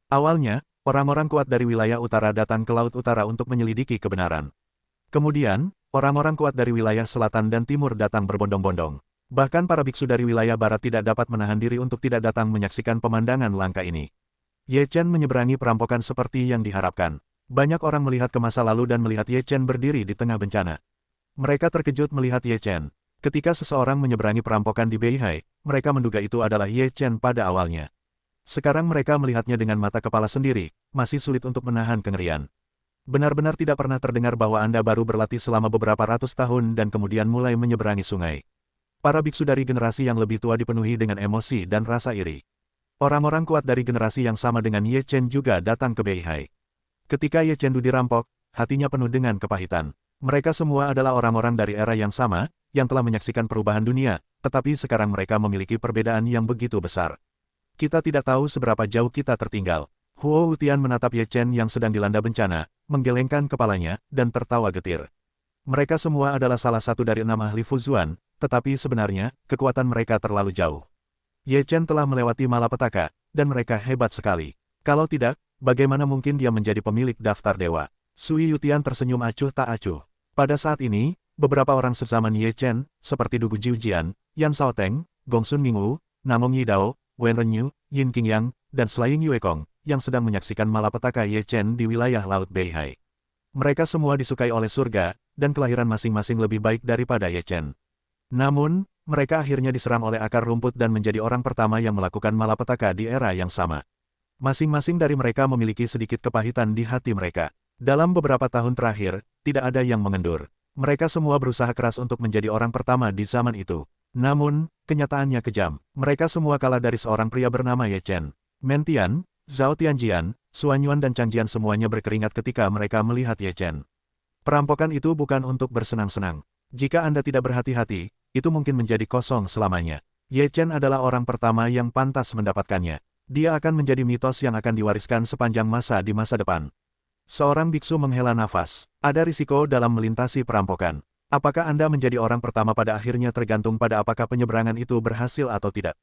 Awalnya, orang-orang kuat dari wilayah utara datang ke Laut Utara untuk menyelidiki kebenaran. Kemudian, orang-orang kuat dari wilayah selatan dan timur datang berbondong-bondong. Bahkan para biksu dari wilayah barat tidak dapat menahan diri untuk tidak datang menyaksikan pemandangan langka ini. Ye Chen menyeberangi perampokan seperti yang diharapkan. Banyak orang melihat ke masa lalu dan melihat Ye Chen berdiri di tengah bencana. Mereka terkejut melihat Ye Chen. Ketika seseorang menyeberangi perampokan di Beihai, mereka menduga itu adalah Ye Chen pada awalnya. Sekarang mereka melihatnya dengan mata kepala sendiri, masih sulit untuk menahan kengerian. Benar-benar tidak pernah terdengar bahwa Anda baru berlatih selama beberapa ratus tahun dan kemudian mulai menyeberangi sungai. Para biksu dari generasi yang lebih tua dipenuhi dengan emosi dan rasa iri. Orang-orang kuat dari generasi yang sama dengan Ye Chen juga datang ke Beihai. Ketika Ye Chen dirampok, hatinya penuh dengan kepahitan. Mereka semua adalah orang-orang dari era yang sama, yang telah menyaksikan perubahan dunia, tetapi sekarang mereka memiliki perbedaan yang begitu besar. Kita tidak tahu seberapa jauh kita tertinggal. Huo Wutian menatap Ye Chen yang sedang dilanda bencana, menggelengkan kepalanya, dan tertawa getir. Mereka semua adalah salah satu dari 6 ahli Fuzuan, tetapi sebenarnya, kekuatan mereka terlalu jauh. Ye Chen telah melewati malapetaka, dan mereka hebat sekali. Kalau tidak, bagaimana mungkin dia menjadi pemilik daftar dewa? Sui Yutian tersenyum acuh tak acuh. Pada saat ini, beberapa orang sezaman Ye Chen, seperti Dugu Jiujian, Yan Shaoteng, Gongsun Mingwu, Namong Yidao, Wen Renyu, Yin Qingyang, dan Slaying Yuekong, yang sedang menyaksikan malapetaka Ye Chen di wilayah Laut Beihai. Mereka semua disukai oleh surga, dan kelahiran masing-masing lebih baik daripada Ye Chen. Namun, mereka akhirnya diserang oleh akar rumput dan menjadi orang pertama yang melakukan malapetaka di era yang sama. Masing-masing dari mereka memiliki sedikit kepahitan di hati mereka. Dalam beberapa tahun terakhir, tidak ada yang mengendur. Mereka semua berusaha keras untuk menjadi orang pertama di zaman itu. Namun, kenyataannya kejam. Mereka semua kalah dari seorang pria bernama Ye Chen. Mentian, Zhao Tianjian, Suanyuan dan Changjian semuanya berkeringat ketika mereka melihat Ye Chen. Perampokan itu bukan untuk bersenang-senang. Jika Anda tidak berhati-hati, itu mungkin menjadi kosong selamanya. Ye Chen adalah orang pertama yang pantas mendapatkannya. Dia akan menjadi mitos yang akan diwariskan sepanjang masa di masa depan. Seorang biksu menghela nafas. Ada risiko dalam melintasi perampokan. Apakah Anda menjadi orang pertama pada akhirnya tergantung pada apakah penyeberangan itu berhasil atau tidak.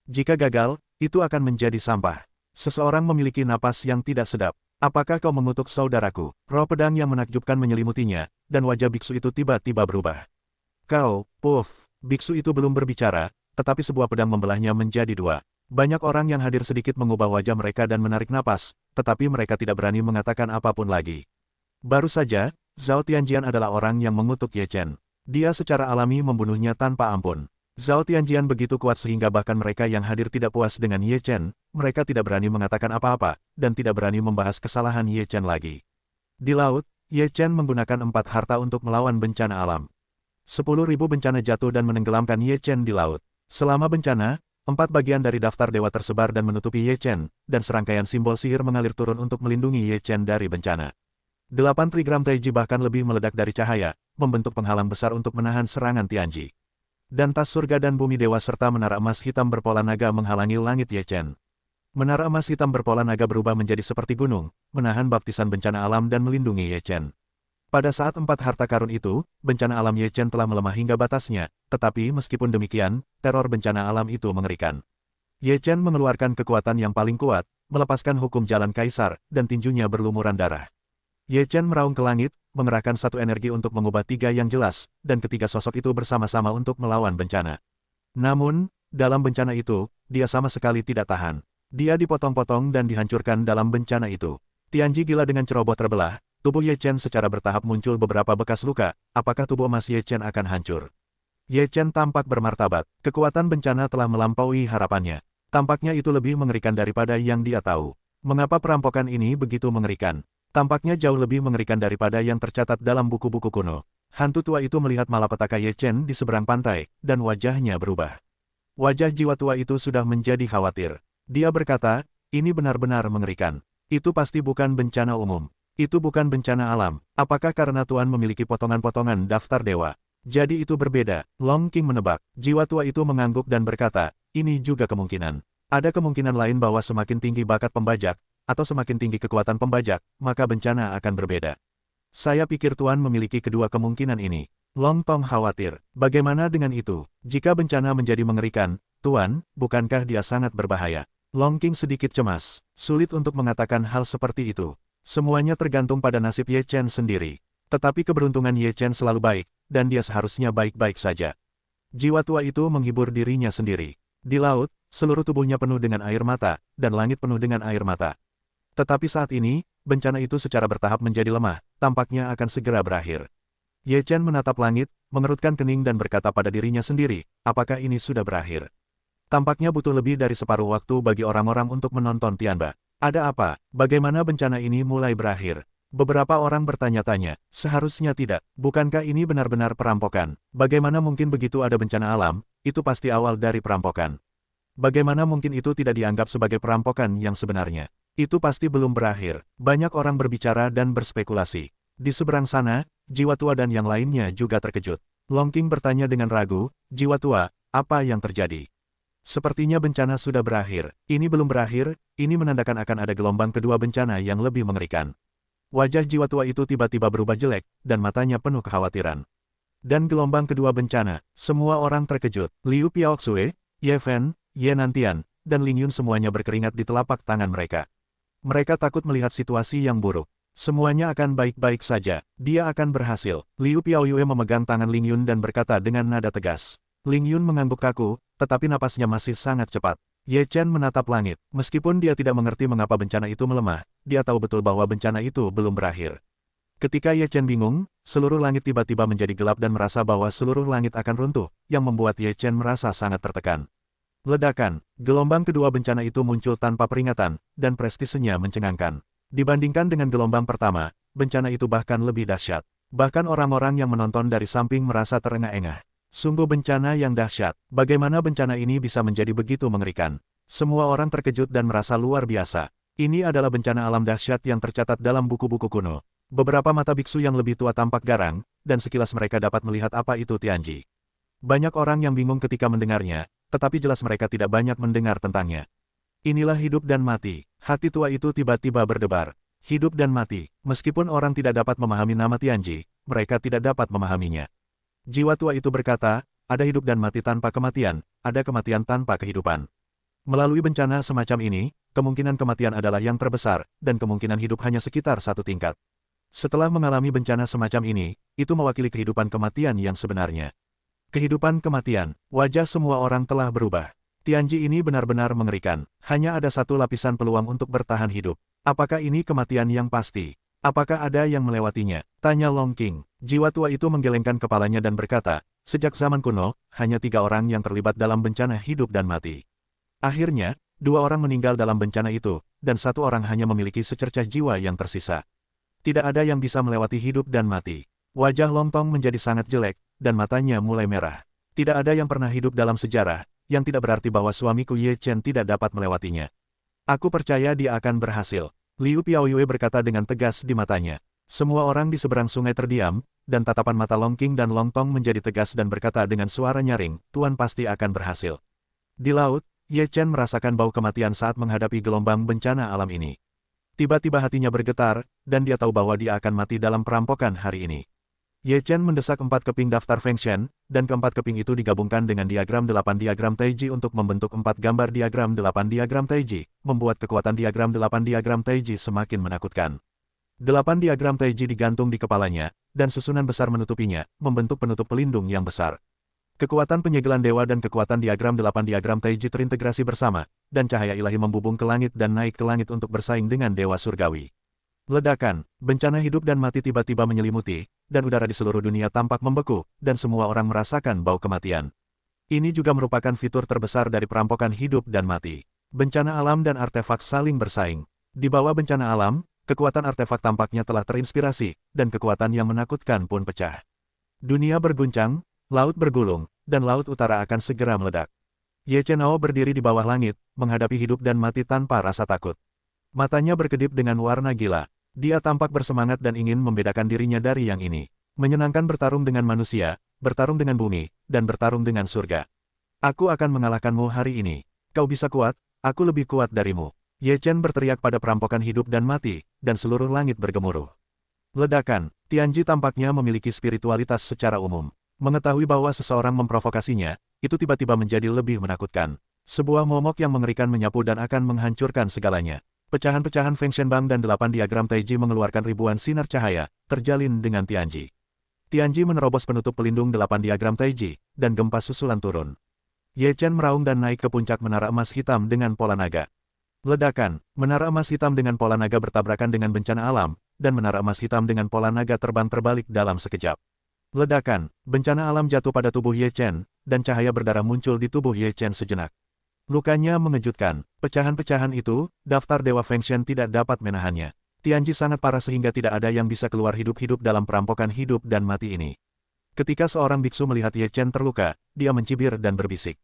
Jika gagal, itu akan menjadi sampah. Seseorang memiliki napas yang tidak sedap. Apakah kau mengutuk saudaraku? Roh pedang yang menakjubkan menyelimutinya, dan wajah biksu itu tiba-tiba berubah. Kau, puff, biksu itu belum berbicara, tetapi sebuah pedang membelahnya menjadi 2. Banyak orang yang hadir sedikit mengubah wajah mereka dan menarik napas, tetapi mereka tidak berani mengatakan apapun lagi. Baru saja, Zhao Tianjian adalah orang yang mengutuk Ye Chen. Dia secara alami membunuhnya tanpa ampun. Zhao Tianjian begitu kuat sehingga bahkan mereka yang hadir tidak puas dengan Ye Chen, mereka tidak berani mengatakan apa-apa, dan tidak berani membahas kesalahan Ye Chen lagi. Di laut, Ye Chen menggunakan 4 harta untuk melawan bencana alam. 10.000 bencana jatuh dan menenggelamkan Ye Chen di laut. Selama bencana, 4 bagian dari daftar dewa tersebar dan menutupi Ye Chen, dan serangkaian simbol sihir mengalir turun untuk melindungi Ye Chen dari bencana. 8 trigram Taiji bahkan lebih meledak dari cahaya, membentuk penghalang besar untuk menahan serangan Tianji. Dan tas surga dan bumi dewa serta menara emas hitam berpola naga menghalangi langit Ye Chen. Menara emas hitam berpola naga berubah menjadi seperti gunung, menahan baptisan bencana alam dan melindungi Ye Chen. Pada saat 4 harta karun itu, bencana alam Ye Chen telah melemah hingga batasnya, tetapi meskipun demikian, teror bencana alam itu mengerikan. Ye Chen mengeluarkan kekuatan yang paling kuat, melepaskan hukum jalan kaisar, dan tinjunya berlumuran darah. Ye Chen meraung ke langit, mengerahkan satu energi untuk mengubah 3 yang jelas, dan ketiga sosok itu bersama-sama untuk melawan bencana. Namun, dalam bencana itu, dia sama sekali tidak tahan. Dia dipotong-potong dan dihancurkan dalam bencana itu. Tianji gila dengan ceroboh terbelah. Tubuh Ye Chen secara bertahap muncul beberapa bekas luka, apakah tubuh emas Ye Chen akan hancur? Ye Chen tampak bermartabat, kekuatan bencana telah melampaui harapannya. Tampaknya itu lebih mengerikan daripada yang dia tahu. Mengapa perampokan ini begitu mengerikan? Tampaknya jauh lebih mengerikan daripada yang tercatat dalam buku-buku kuno. Hantu tua itu melihat malapetaka Ye Chen di seberang pantai, dan wajahnya berubah. Wajah jiwa tua itu sudah menjadi khawatir. Dia berkata, ini benar-benar mengerikan. Itu pasti bukan bencana umum. Itu bukan bencana alam. Apakah karena Tuan memiliki potongan-potongan daftar dewa? Jadi itu berbeda. Long King menebak. Jiwa tua itu mengangguk dan berkata, ini juga kemungkinan. Ada kemungkinan lain bahwa semakin tinggi bakat pembajak, atau semakin tinggi kekuatan pembajak, maka bencana akan berbeda. Saya pikir Tuan memiliki kedua kemungkinan ini. Long Tong khawatir. Bagaimana dengan itu? Jika bencana menjadi mengerikan, Tuan, bukankah dia sangat berbahaya? Long King sedikit cemas. Sulit untuk mengatakan hal seperti itu. Semuanya tergantung pada nasib Ye Chen sendiri. Tetapi keberuntungan Ye Chen selalu baik, dan dia seharusnya baik-baik saja. Jiwa tua itu menghibur dirinya sendiri. Di laut, seluruh tubuhnya penuh dengan air mata, dan langit penuh dengan air mata. Tetapi saat ini, bencana itu secara bertahap menjadi lemah, tampaknya akan segera berakhir. Ye Chen menatap langit, mengerutkan kening dan berkata pada dirinya sendiri, apakah ini sudah berakhir? Tampaknya butuh lebih dari separuh waktu bagi orang-orang untuk menonton Tianba. Ada apa? Bagaimana bencana ini mulai berakhir? Beberapa orang bertanya-tanya, seharusnya tidak. Bukankah ini benar-benar perampokan? Bagaimana mungkin begitu ada bencana alam? Itu pasti awal dari perampokan. Bagaimana mungkin itu tidak dianggap sebagai perampokan yang sebenarnya? Itu pasti belum berakhir. Banyak orang berbicara dan berspekulasi. Di seberang sana, jiwa tua dan yang lainnya juga terkejut. Long King bertanya dengan ragu, jiwa tua, apa yang terjadi? Sepertinya bencana sudah berakhir. Ini belum berakhir, ini menandakan akan ada gelombang kedua bencana yang lebih mengerikan. Wajah jiwa tua itu tiba-tiba berubah jelek, dan matanya penuh kekhawatiran. Dan gelombang kedua bencana, semua orang terkejut. Liu Piaoxue, Ye Fen, Ye Nantian, dan Ling Yun semuanya berkeringat di telapak tangan mereka. Mereka takut melihat situasi yang buruk. Semuanya akan baik-baik saja, dia akan berhasil. Liu Piaoyue memegang tangan Ling Yun dan berkata dengan nada tegas. Ling Yun mengangguk kaku, tetapi napasnya masih sangat cepat. Ye Chen menatap langit. Meskipun dia tidak mengerti mengapa bencana itu melemah, dia tahu betul bahwa bencana itu belum berakhir. Ketika Ye Chen bingung, seluruh langit tiba-tiba menjadi gelap dan merasa bahwa seluruh langit akan runtuh, yang membuat Ye Chen merasa sangat tertekan. Ledakan, gelombang kedua bencana itu muncul tanpa peringatan, dan prestisenya mencengangkan. Dibandingkan dengan gelombang pertama, bencana itu bahkan lebih dahsyat. Bahkan orang-orang yang menonton dari samping merasa terengah-engah. Sungguh bencana yang dahsyat. Bagaimana bencana ini bisa menjadi begitu mengerikan? Semua orang terkejut dan merasa luar biasa. Ini adalah bencana alam dahsyat yang tercatat dalam buku-buku kuno. Beberapa mata biksu yang lebih tua tampak garang, dan sekilas mereka dapat melihat apa itu Tianji. Banyak orang yang bingung ketika mendengarnya, tetapi jelas mereka tidak banyak mendengar tentangnya. Inilah hidup dan mati. Hati tua itu tiba-tiba berdebar. Hidup dan mati. Meskipun orang tidak dapat memahami nama Tianji, mereka tidak dapat memahaminya. Jiwa tua itu berkata, ada hidup dan mati tanpa kematian, ada kematian tanpa kehidupan. Melalui bencana semacam ini, kemungkinan kematian adalah yang terbesar, dan kemungkinan hidup hanya sekitar satu tingkat. Setelah mengalami bencana semacam ini, itu mewakili kehidupan kematian yang sebenarnya. Kehidupan kematian, wajah semua orang telah berubah. Tianji ini benar-benar mengerikan. Hanya ada satu lapisan peluang untuk bertahan hidup. Apakah ini kematian yang pasti? Apakah ada yang melewatinya? Tanya Long King. Jiwa tua itu menggelengkan kepalanya dan berkata, sejak zaman kuno, hanya 3 orang yang terlibat dalam bencana hidup dan mati. Akhirnya, 2 orang meninggal dalam bencana itu, dan 1 orang hanya memiliki secercah jiwa yang tersisa. Tidak ada yang bisa melewati hidup dan mati. Wajah Long Tong menjadi sangat jelek, dan matanya mulai merah. Tidak ada yang pernah hidup dalam sejarah, yang tidak berarti bahwa suamiku Ye Chen tidak dapat melewatinya. Aku percaya dia akan berhasil. Liu Piaoyue berkata dengan tegas di matanya. Semua orang di seberang sungai terdiam, dan tatapan mata Long King dan Long Tong menjadi tegas dan berkata dengan suara nyaring, Tuan pasti akan berhasil. Di laut, Ye Chen merasakan bau kematian saat menghadapi gelombang bencana alam ini. Tiba-tiba hatinya bergetar, dan dia tahu bahwa dia akan mati dalam perampokan hari ini. Ye Chen mendesak 4 keping daftar Feng Shen, dan keempat keping itu digabungkan dengan diagram 8 diagram Taiji untuk membentuk 4 gambar diagram 8 diagram Taiji, membuat kekuatan diagram 8 diagram Taiji semakin menakutkan. 8 diagram Taiji digantung di kepalanya, dan susunan besar menutupinya, membentuk penutup pelindung yang besar. Kekuatan penyegelan dewa dan kekuatan diagram 8 diagram Taiji terintegrasi bersama, dan cahaya ilahi membubung ke langit dan naik ke langit untuk bersaing dengan dewa surgawi. Ledakan, bencana hidup dan mati tiba-tiba menyelimuti, dan udara di seluruh dunia tampak membeku, dan semua orang merasakan bau kematian. Ini juga merupakan fitur terbesar dari perampokan hidup dan mati. Bencana alam dan artefak saling bersaing. Di bawah bencana alam, kekuatan artefak tampaknya telah terinspirasi, dan kekuatan yang menakutkan pun pecah. Dunia berguncang, laut bergulung, dan laut utara akan segera meledak. Ye Chen Ao berdiri di bawah langit, menghadapi hidup dan mati tanpa rasa takut. Matanya berkedip dengan warna gila. Dia tampak bersemangat dan ingin membedakan dirinya dari yang ini. Menyenangkan bertarung dengan manusia, bertarung dengan bumi, dan bertarung dengan surga. Aku akan mengalahkanmu hari ini. Kau bisa kuat, aku lebih kuat darimu. Ye Chen berteriak pada perampokan hidup dan mati, dan seluruh langit bergemuruh. Ledakan, Tianji tampaknya memiliki spiritualitas secara umum. Mengetahui bahwa seseorang memprovokasinya, itu tiba-tiba menjadi lebih menakutkan. Sebuah momok yang mengerikan menyapu dan akan menghancurkan segalanya. Pecahan-pecahan Feng Shenbang dan 8 diagram Taiji mengeluarkan ribuan sinar cahaya, terjalin dengan Tianji. Tianji menerobos penutup pelindung 8 diagram Taiji, dan gempa susulan turun. Ye Chen meraung dan naik ke puncak menara emas hitam dengan pola naga. Ledakan, menara emas hitam dengan pola naga bertabrakan dengan bencana alam, dan menara emas hitam dengan pola naga terbang terbalik dalam sekejap. Ledakan, bencana alam jatuh pada tubuh Ye Chen, dan cahaya berdarah muncul di tubuh Ye Chen sejenak. Lukanya mengejutkan. Pecahan-pecahan itu, daftar Dewa Feng Shen tidak dapat menahannya. Tianji sangat parah sehingga tidak ada yang bisa keluar hidup-hidup dalam perampokan hidup dan mati ini. Ketika seorang biksu melihat Ye Chen terluka, dia mencibir dan berbisik.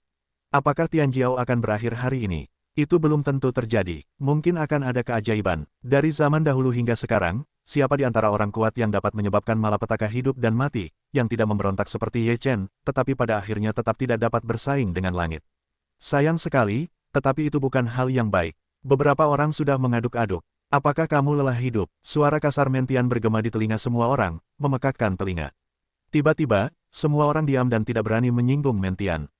Apakah Tianjiao akan berakhir hari ini? Itu belum tentu terjadi. Mungkin akan ada keajaiban. Dari zaman dahulu hingga sekarang, siapa di antara orang kuat yang dapat menyebabkan malapetaka hidup dan mati, yang tidak memberontak seperti Ye Chen, tetapi pada akhirnya tetap tidak dapat bersaing dengan langit? Sayang sekali, tetapi itu bukan hal yang baik. Beberapa orang sudah mengaduk-aduk. Apakah kamu lelah hidup? Suara kasar Mentian bergema di telinga semua orang, memekakkan telinga. Tiba-tiba, semua orang diam dan tidak berani menyinggung Mentian.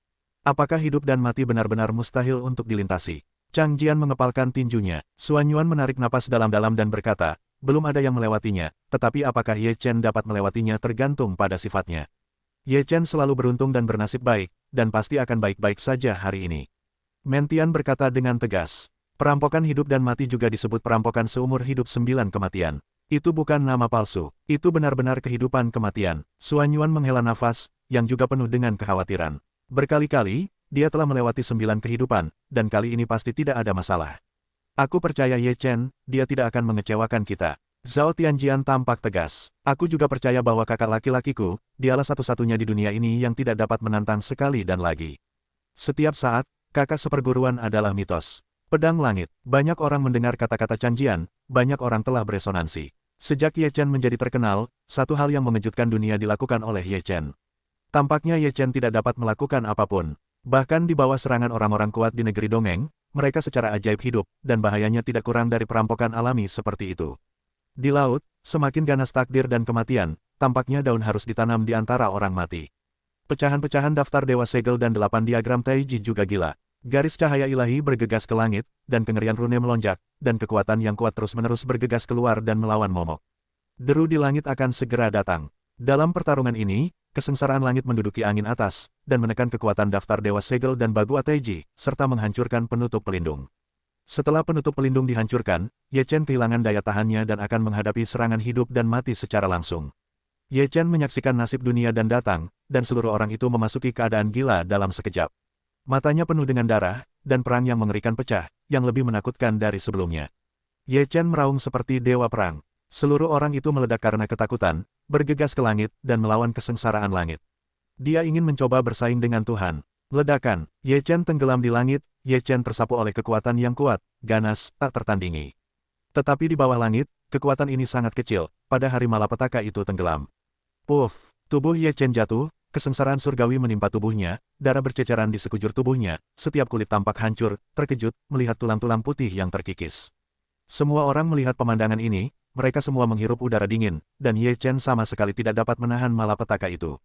Apakah hidup dan mati benar-benar mustahil untuk dilintasi? Chang Jian mengepalkan tinjunya. Suan Yuan menarik napas dalam-dalam dan berkata, belum ada yang melewatinya, tetapi apakah Ye Chen dapat melewatinya tergantung pada sifatnya. Ye Chen selalu beruntung dan bernasib baik, dan pasti akan baik-baik saja hari ini. Mentian berkata dengan tegas. Perampokan hidup dan mati juga disebut perampokan seumur hidup 9 kematian. Itu bukan nama palsu, itu benar-benar kehidupan kematian. Suan Yuan menghela nafas, yang juga penuh dengan kekhawatiran. Berkali-kali, dia telah melewati 9 kehidupan, dan kali ini pasti tidak ada masalah. Aku percaya Ye Chen, dia tidak akan mengecewakan kita. Zhao Tianjian tampak tegas. Aku juga percaya bahwa kakak laki-lakiku, dialah satu-satunya di dunia ini yang tidak dapat menantang sekali dan lagi. Setiap saat, kakak seperguruan adalah mitos. Pedang langit, banyak orang mendengar kata-kata Chang Jian, banyak orang telah beresonansi. Sejak Ye Chen menjadi terkenal, satu hal yang mengejutkan dunia dilakukan oleh Ye Chen. Tampaknya Ye Chen tidak dapat melakukan apapun. Bahkan di bawah serangan orang-orang kuat di negeri dongeng, mereka secara ajaib hidup, dan bahayanya tidak kurang dari perampokan alami seperti itu. Di laut, semakin ganas takdir dan kematian, tampaknya daun harus ditanam di antara orang mati. Pecahan-pecahan daftar Dewa Segel dan 8 diagram Taiji juga gila. Garis cahaya ilahi bergegas ke langit, dan kengerian rune melonjak, dan kekuatan yang kuat terus-menerus bergegas keluar dan melawan momok. Deru di langit akan segera datang. Dalam pertarungan ini, kesengsaraan langit menduduki angin atas, dan menekan kekuatan daftar Dewa Segel dan Bagua Taiji, serta menghancurkan penutup pelindung. Setelah penutup pelindung dihancurkan, Ye Chen kehilangan daya tahannya dan akan menghadapi serangan hidup dan mati secara langsung. Ye Chen menyaksikan nasib dunia dan datang, dan seluruh orang itu memasuki keadaan gila dalam sekejap. Matanya penuh dengan darah, dan perang yang mengerikan pecah, yang lebih menakutkan dari sebelumnya. Ye Chen meraung seperti dewa perang. Seluruh orang itu meledak karena ketakutan, bergegas ke langit, dan melawan kesengsaraan langit. Dia ingin mencoba bersaing dengan Tuhan. Ledakan, Ye Chen tenggelam di langit, Ye Chen tersapu oleh kekuatan yang kuat, ganas, tak tertandingi. Tetapi di bawah langit, kekuatan ini sangat kecil, pada hari malapetaka itu tenggelam. Puff, tubuh Ye Chen jatuh, kesengsaraan surgawi menimpa tubuhnya, darah berceceran di sekujur tubuhnya, setiap kulit tampak hancur, terkejut, melihat tulang-tulang putih yang terkikis. Semua orang melihat pemandangan ini, mereka semua menghirup udara dingin, dan Ye Chen sama sekali tidak dapat menahan malapetaka itu.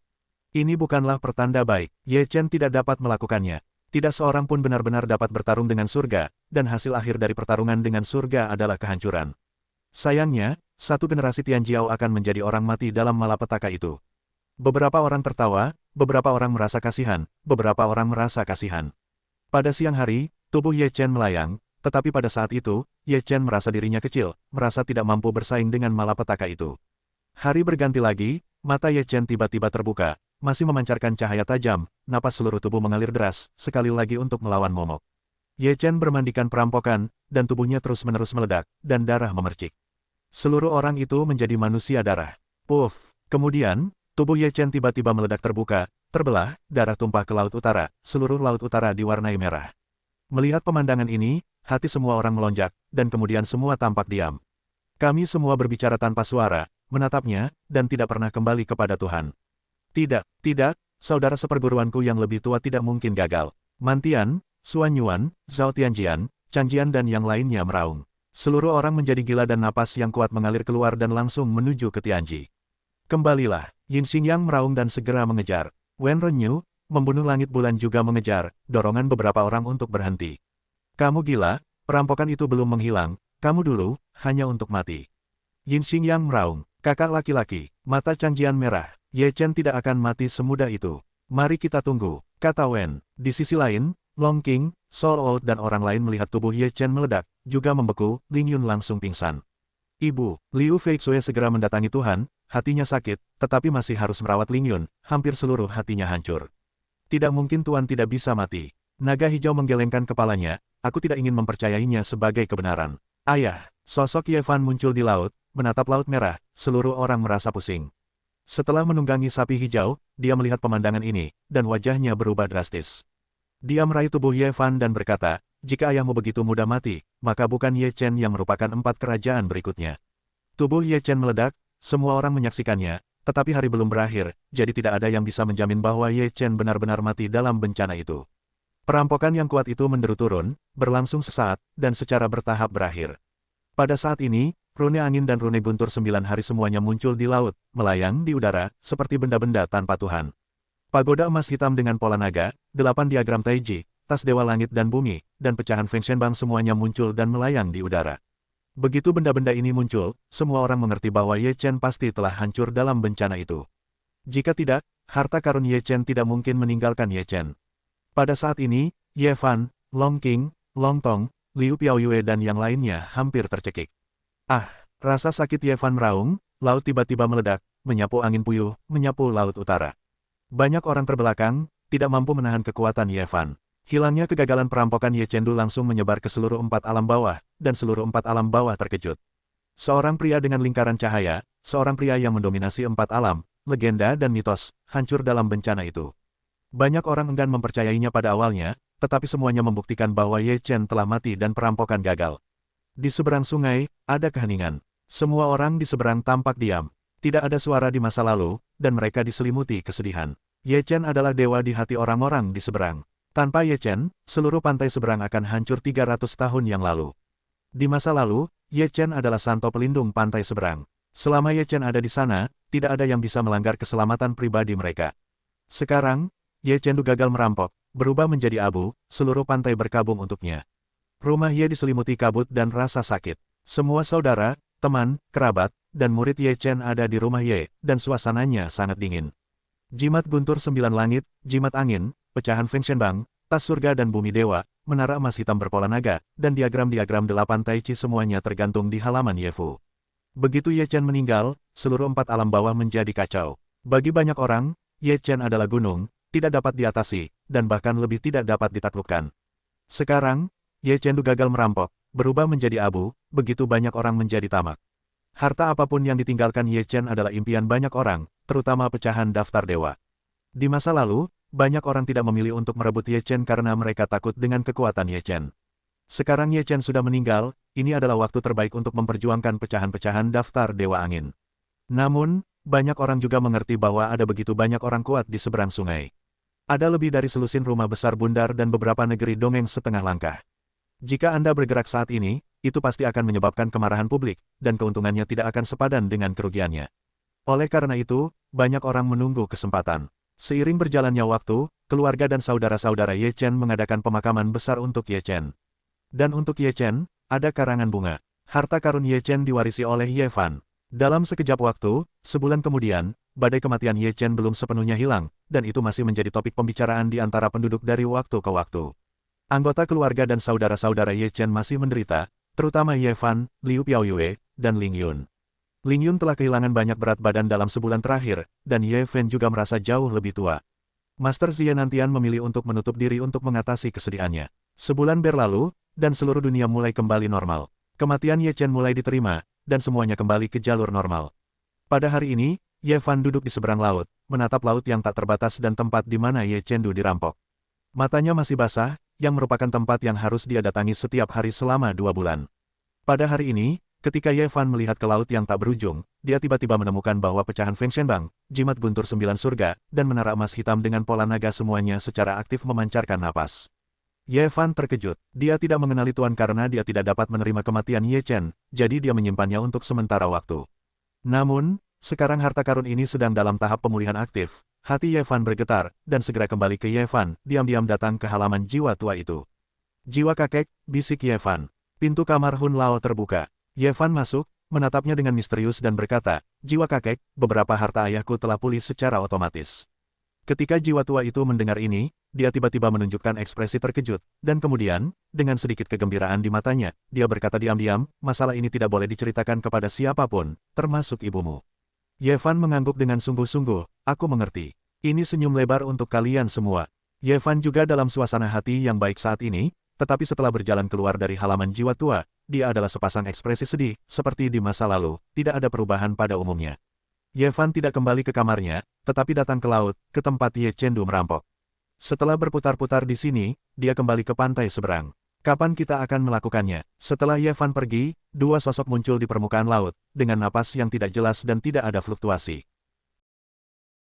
Ini bukanlah pertanda baik, Ye Chen tidak dapat melakukannya. Tidak seorang pun benar-benar dapat bertarung dengan surga, dan hasil akhir dari pertarungan dengan surga adalah kehancuran. Sayangnya, satu generasi Tianjiao akan menjadi orang mati dalam malapetaka itu. Beberapa orang tertawa, beberapa orang merasa kasihan, beberapa orang merasa kasihan. Pada siang hari, tubuh Ye Chen melayang, tetapi pada saat itu, Ye Chen merasa dirinya kecil, merasa tidak mampu bersaing dengan malapetaka itu. Hari berganti lagi, mata Ye Chen tiba-tiba terbuka, masih memancarkan cahaya tajam, napas seluruh tubuh mengalir deras, sekali lagi untuk melawan momok. Ye Chen bermandikan perampokan, dan tubuhnya terus-menerus meledak, dan darah memercik. Seluruh orang itu menjadi manusia darah. Puff! Kemudian, tubuh Ye Chen tiba-tiba meledak terbuka, terbelah, darah tumpah ke Laut Utara, seluruh Laut Utara diwarnai merah. Melihat pemandangan ini, hati semua orang melonjak, dan kemudian semua tampak diam. Kami semua berbicara tanpa suara, menatapnya, dan tidak pernah kembali kepada Tuhan. Tidak, saudara seperguruanku yang lebih tua tidak mungkin gagal. Mantian, Xuan Yuan, Zhao Tianjian, Chang Jian dan yang lainnya meraung. Seluruh orang menjadi gila dan napas yang kuat mengalir keluar dan langsung menuju ke Tianji. Kembalilah, Yin Xingyang meraung dan segera mengejar. Wen Renyu, membunuh langit bulan juga mengejar, dorongan beberapa orang untuk berhenti. Kamu gila, perampokan itu belum menghilang, kamu dulu, hanya untuk mati. Yin Xingyang meraung, kakak laki-laki, mata Chang Jian merah, Ye Chen tidak akan mati semudah itu. Mari kita tunggu, kata Wen. Di sisi lain, Long Qing, Soul Old dan orang lain melihat tubuh Ye Chen meledak, juga membeku, Ling Yun langsung pingsan. Ibu, Liu Feixue segera mendatangi Tuhan, hatinya sakit, tetapi masih harus merawat Ling Yun, hampir seluruh hatinya hancur. Tidak mungkin Tuan tidak bisa mati. Naga hijau menggelengkan kepalanya, aku tidak ingin mempercayainya sebagai kebenaran. Ayah, sosok Ye Fan muncul di laut, menatap laut merah, seluruh orang merasa pusing. Setelah menunggangi sapi hijau, dia melihat pemandangan ini, dan wajahnya berubah drastis. Dia meraih tubuh Ye Fan dan berkata, jika ayahmu begitu mudah mati, maka bukan Ye Chen yang merupakan 4 kerajaan berikutnya. Tubuh Ye Chen meledak, semua orang menyaksikannya, tetapi hari belum berakhir, jadi tidak ada yang bisa menjamin bahwa Ye Chen benar-benar mati dalam bencana itu. Perampokan yang kuat itu menderu turun, berlangsung sesaat, dan secara bertahap berakhir. Pada saat ini, rune angin dan rune guntur 9 hari semuanya muncul di laut, melayang di udara, seperti benda-benda tanpa Tuhan. Pagoda emas hitam dengan pola naga, 8 diagram Taiji, tas dewa langit dan bumi, dan pecahan Feng Shenbang semuanya muncul dan melayang di udara. Begitu benda-benda ini muncul, semua orang mengerti bahwa Ye Chen pasti telah hancur dalam bencana itu. Jika tidak, harta karun Ye Chen tidak mungkin meninggalkan Ye Chen. Pada saat ini, Ye Fan, Long Qing, Long Tong, Liu Piaoyue dan yang lainnya hampir tercekik. Ah, rasa sakit Ye Fan meraung, laut tiba-tiba meledak, menyapu angin puyuh, menyapu Laut Utara. Banyak orang terbelakang, tidak mampu menahan kekuatan Ye Fan. Hilangnya kegagalan perampokan Ye Chengdu langsung menyebar ke seluruh 4 alam bawah, dan seluruh 4 alam bawah terkejut. Seorang pria dengan lingkaran cahaya, seorang pria yang mendominasi 4 alam, legenda dan mitos, hancur dalam bencana itu. Banyak orang enggan mempercayainya pada awalnya, tetapi semuanya membuktikan bahwa Ye Chen telah mati dan perampokan gagal. Di seberang sungai, ada keheningan. Semua orang di seberang tampak diam. Tidak ada suara di masa lalu, dan mereka diselimuti kesedihan. Ye Chen adalah dewa di hati orang-orang di seberang. Tanpa Ye Chen, seluruh pantai seberang akan hancur 300 tahun yang lalu. Di masa lalu, Ye Chen adalah santo pelindung pantai seberang. Selama Ye Chen ada di sana, tidak ada yang bisa melanggar keselamatan pribadi mereka. Sekarang, Ye Chengdu gagal merampok, berubah menjadi abu, seluruh pantai berkabung untuknya. Rumah Ye diselimuti kabut dan rasa sakit. Semua saudara, teman, kerabat, dan murid Ye Chen ada di rumah Ye, dan suasananya sangat dingin. Jimat guntur 9 langit, jimat angin, pecahan Feng Shenbang, tas surga dan bumi dewa, menara emas hitam berpola naga, dan diagram-diagram 8 Taichi semuanya tergantung di halaman Ye Fu. Begitu Ye Chen meninggal, seluruh 4 alam bawah menjadi kacau. Bagi banyak orang, Ye Chen adalah gunung, tidak dapat diatasi, dan bahkan lebih tidak dapat ditaklukkan. Sekarang, Ye Chengdu gagal merampok, berubah menjadi abu, begitu banyak orang menjadi tamak. Harta apapun yang ditinggalkan Ye Chen adalah impian banyak orang, terutama pecahan daftar dewa. Di masa lalu, banyak orang tidak memilih untuk merebut Ye Chen karena mereka takut dengan kekuatan Ye Chen. Sekarang Ye Chen sudah meninggal, ini adalah waktu terbaik untuk memperjuangkan pecahan-pecahan daftar dewa angin. Namun, banyak orang juga mengerti bahwa ada begitu banyak orang kuat di seberang sungai. Ada lebih dari selusin rumah besar bundar dan beberapa negeri dongeng setengah langkah. Jika Anda bergerak saat ini, itu pasti akan menyebabkan kemarahan publik, dan keuntungannya tidak akan sepadan dengan kerugiannya. Oleh karena itu, banyak orang menunggu kesempatan. Seiring berjalannya waktu, keluarga dan saudara-saudara Ye Chen mengadakan pemakaman besar untuk Ye Chen. Dan untuk Ye Chen, ada karangan bunga. Harta karun Ye Chen diwarisi oleh Ye Fan. Dalam sekejap waktu, sebulan kemudian, badai kematian Ye Chen belum sepenuhnya hilang, dan itu masih menjadi topik pembicaraan di antara penduduk dari waktu ke waktu. Anggota keluarga dan saudara-saudara Ye Chen masih menderita, terutama Ye Fan, Liu Piaoyue, dan Ling Yun. Ling Yun telah kehilangan banyak berat badan dalam sebulan terakhir, dan Ye Fan juga merasa jauh lebih tua. Master Xie Nantian memilih untuk menutup diri untuk mengatasi kesedihannya. Sebulan berlalu, dan seluruh dunia mulai kembali normal. Kematian Ye Chen mulai diterima, dan semuanya kembali ke jalur normal. Pada hari ini, Ye Fan duduk di seberang laut, menatap laut yang tak terbatas dan tempat di mana Ye Chengdu dirampok. Matanya masih basah, yang merupakan tempat yang harus dia datangi setiap hari selama 2 bulan. Pada hari ini, ketika Ye Fan melihat ke laut yang tak berujung, dia tiba-tiba menemukan bahwa pecahan Feng Shenbang, jimat guntur 9 surga, dan menara emas hitam dengan pola naga semuanya secara aktif memancarkan napas. Ye Fan terkejut. Dia tidak mengenali Tuan karena dia tidak dapat menerima kematian Ye Chen, jadi dia menyimpannya untuk sementara waktu. Namun, sekarang harta karun ini sedang dalam tahap pemulihan aktif. Hati Ye Fan bergetar, dan segera kembali ke Ye Fan, diam-diam datang ke halaman jiwa tua itu. Jiwa kakek, bisik Ye Fan. Pintu kamar Hun Lao terbuka. Ye Fan masuk, menatapnya dengan misterius dan berkata, jiwa kakek, beberapa harta ayahku telah pulih secara otomatis. Ketika jiwa tua itu mendengar ini, dia tiba-tiba menunjukkan ekspresi terkejut, dan kemudian, dengan sedikit kegembiraan di matanya, dia berkata diam-diam, masalah ini tidak boleh diceritakan kepada siapapun, termasuk ibumu. Ye Fan mengangguk dengan sungguh-sungguh, aku mengerti. Ini senyum lebar untuk kalian semua. Ye Fan juga dalam suasana hati yang baik saat ini, tetapi setelah berjalan keluar dari halaman jiwa tua, dia adalah sepasang ekspresi sedih, seperti di masa lalu, tidak ada perubahan pada umumnya. Ye Fan tidak kembali ke kamarnya, tetapi datang ke laut, ke tempat Ye Chengdu merampok. Setelah berputar-putar di sini, dia kembali ke pantai seberang. Kapan kita akan melakukannya? Setelah Ye Fan pergi, 2 sosok muncul di permukaan laut, dengan napas yang tidak jelas dan tidak ada fluktuasi.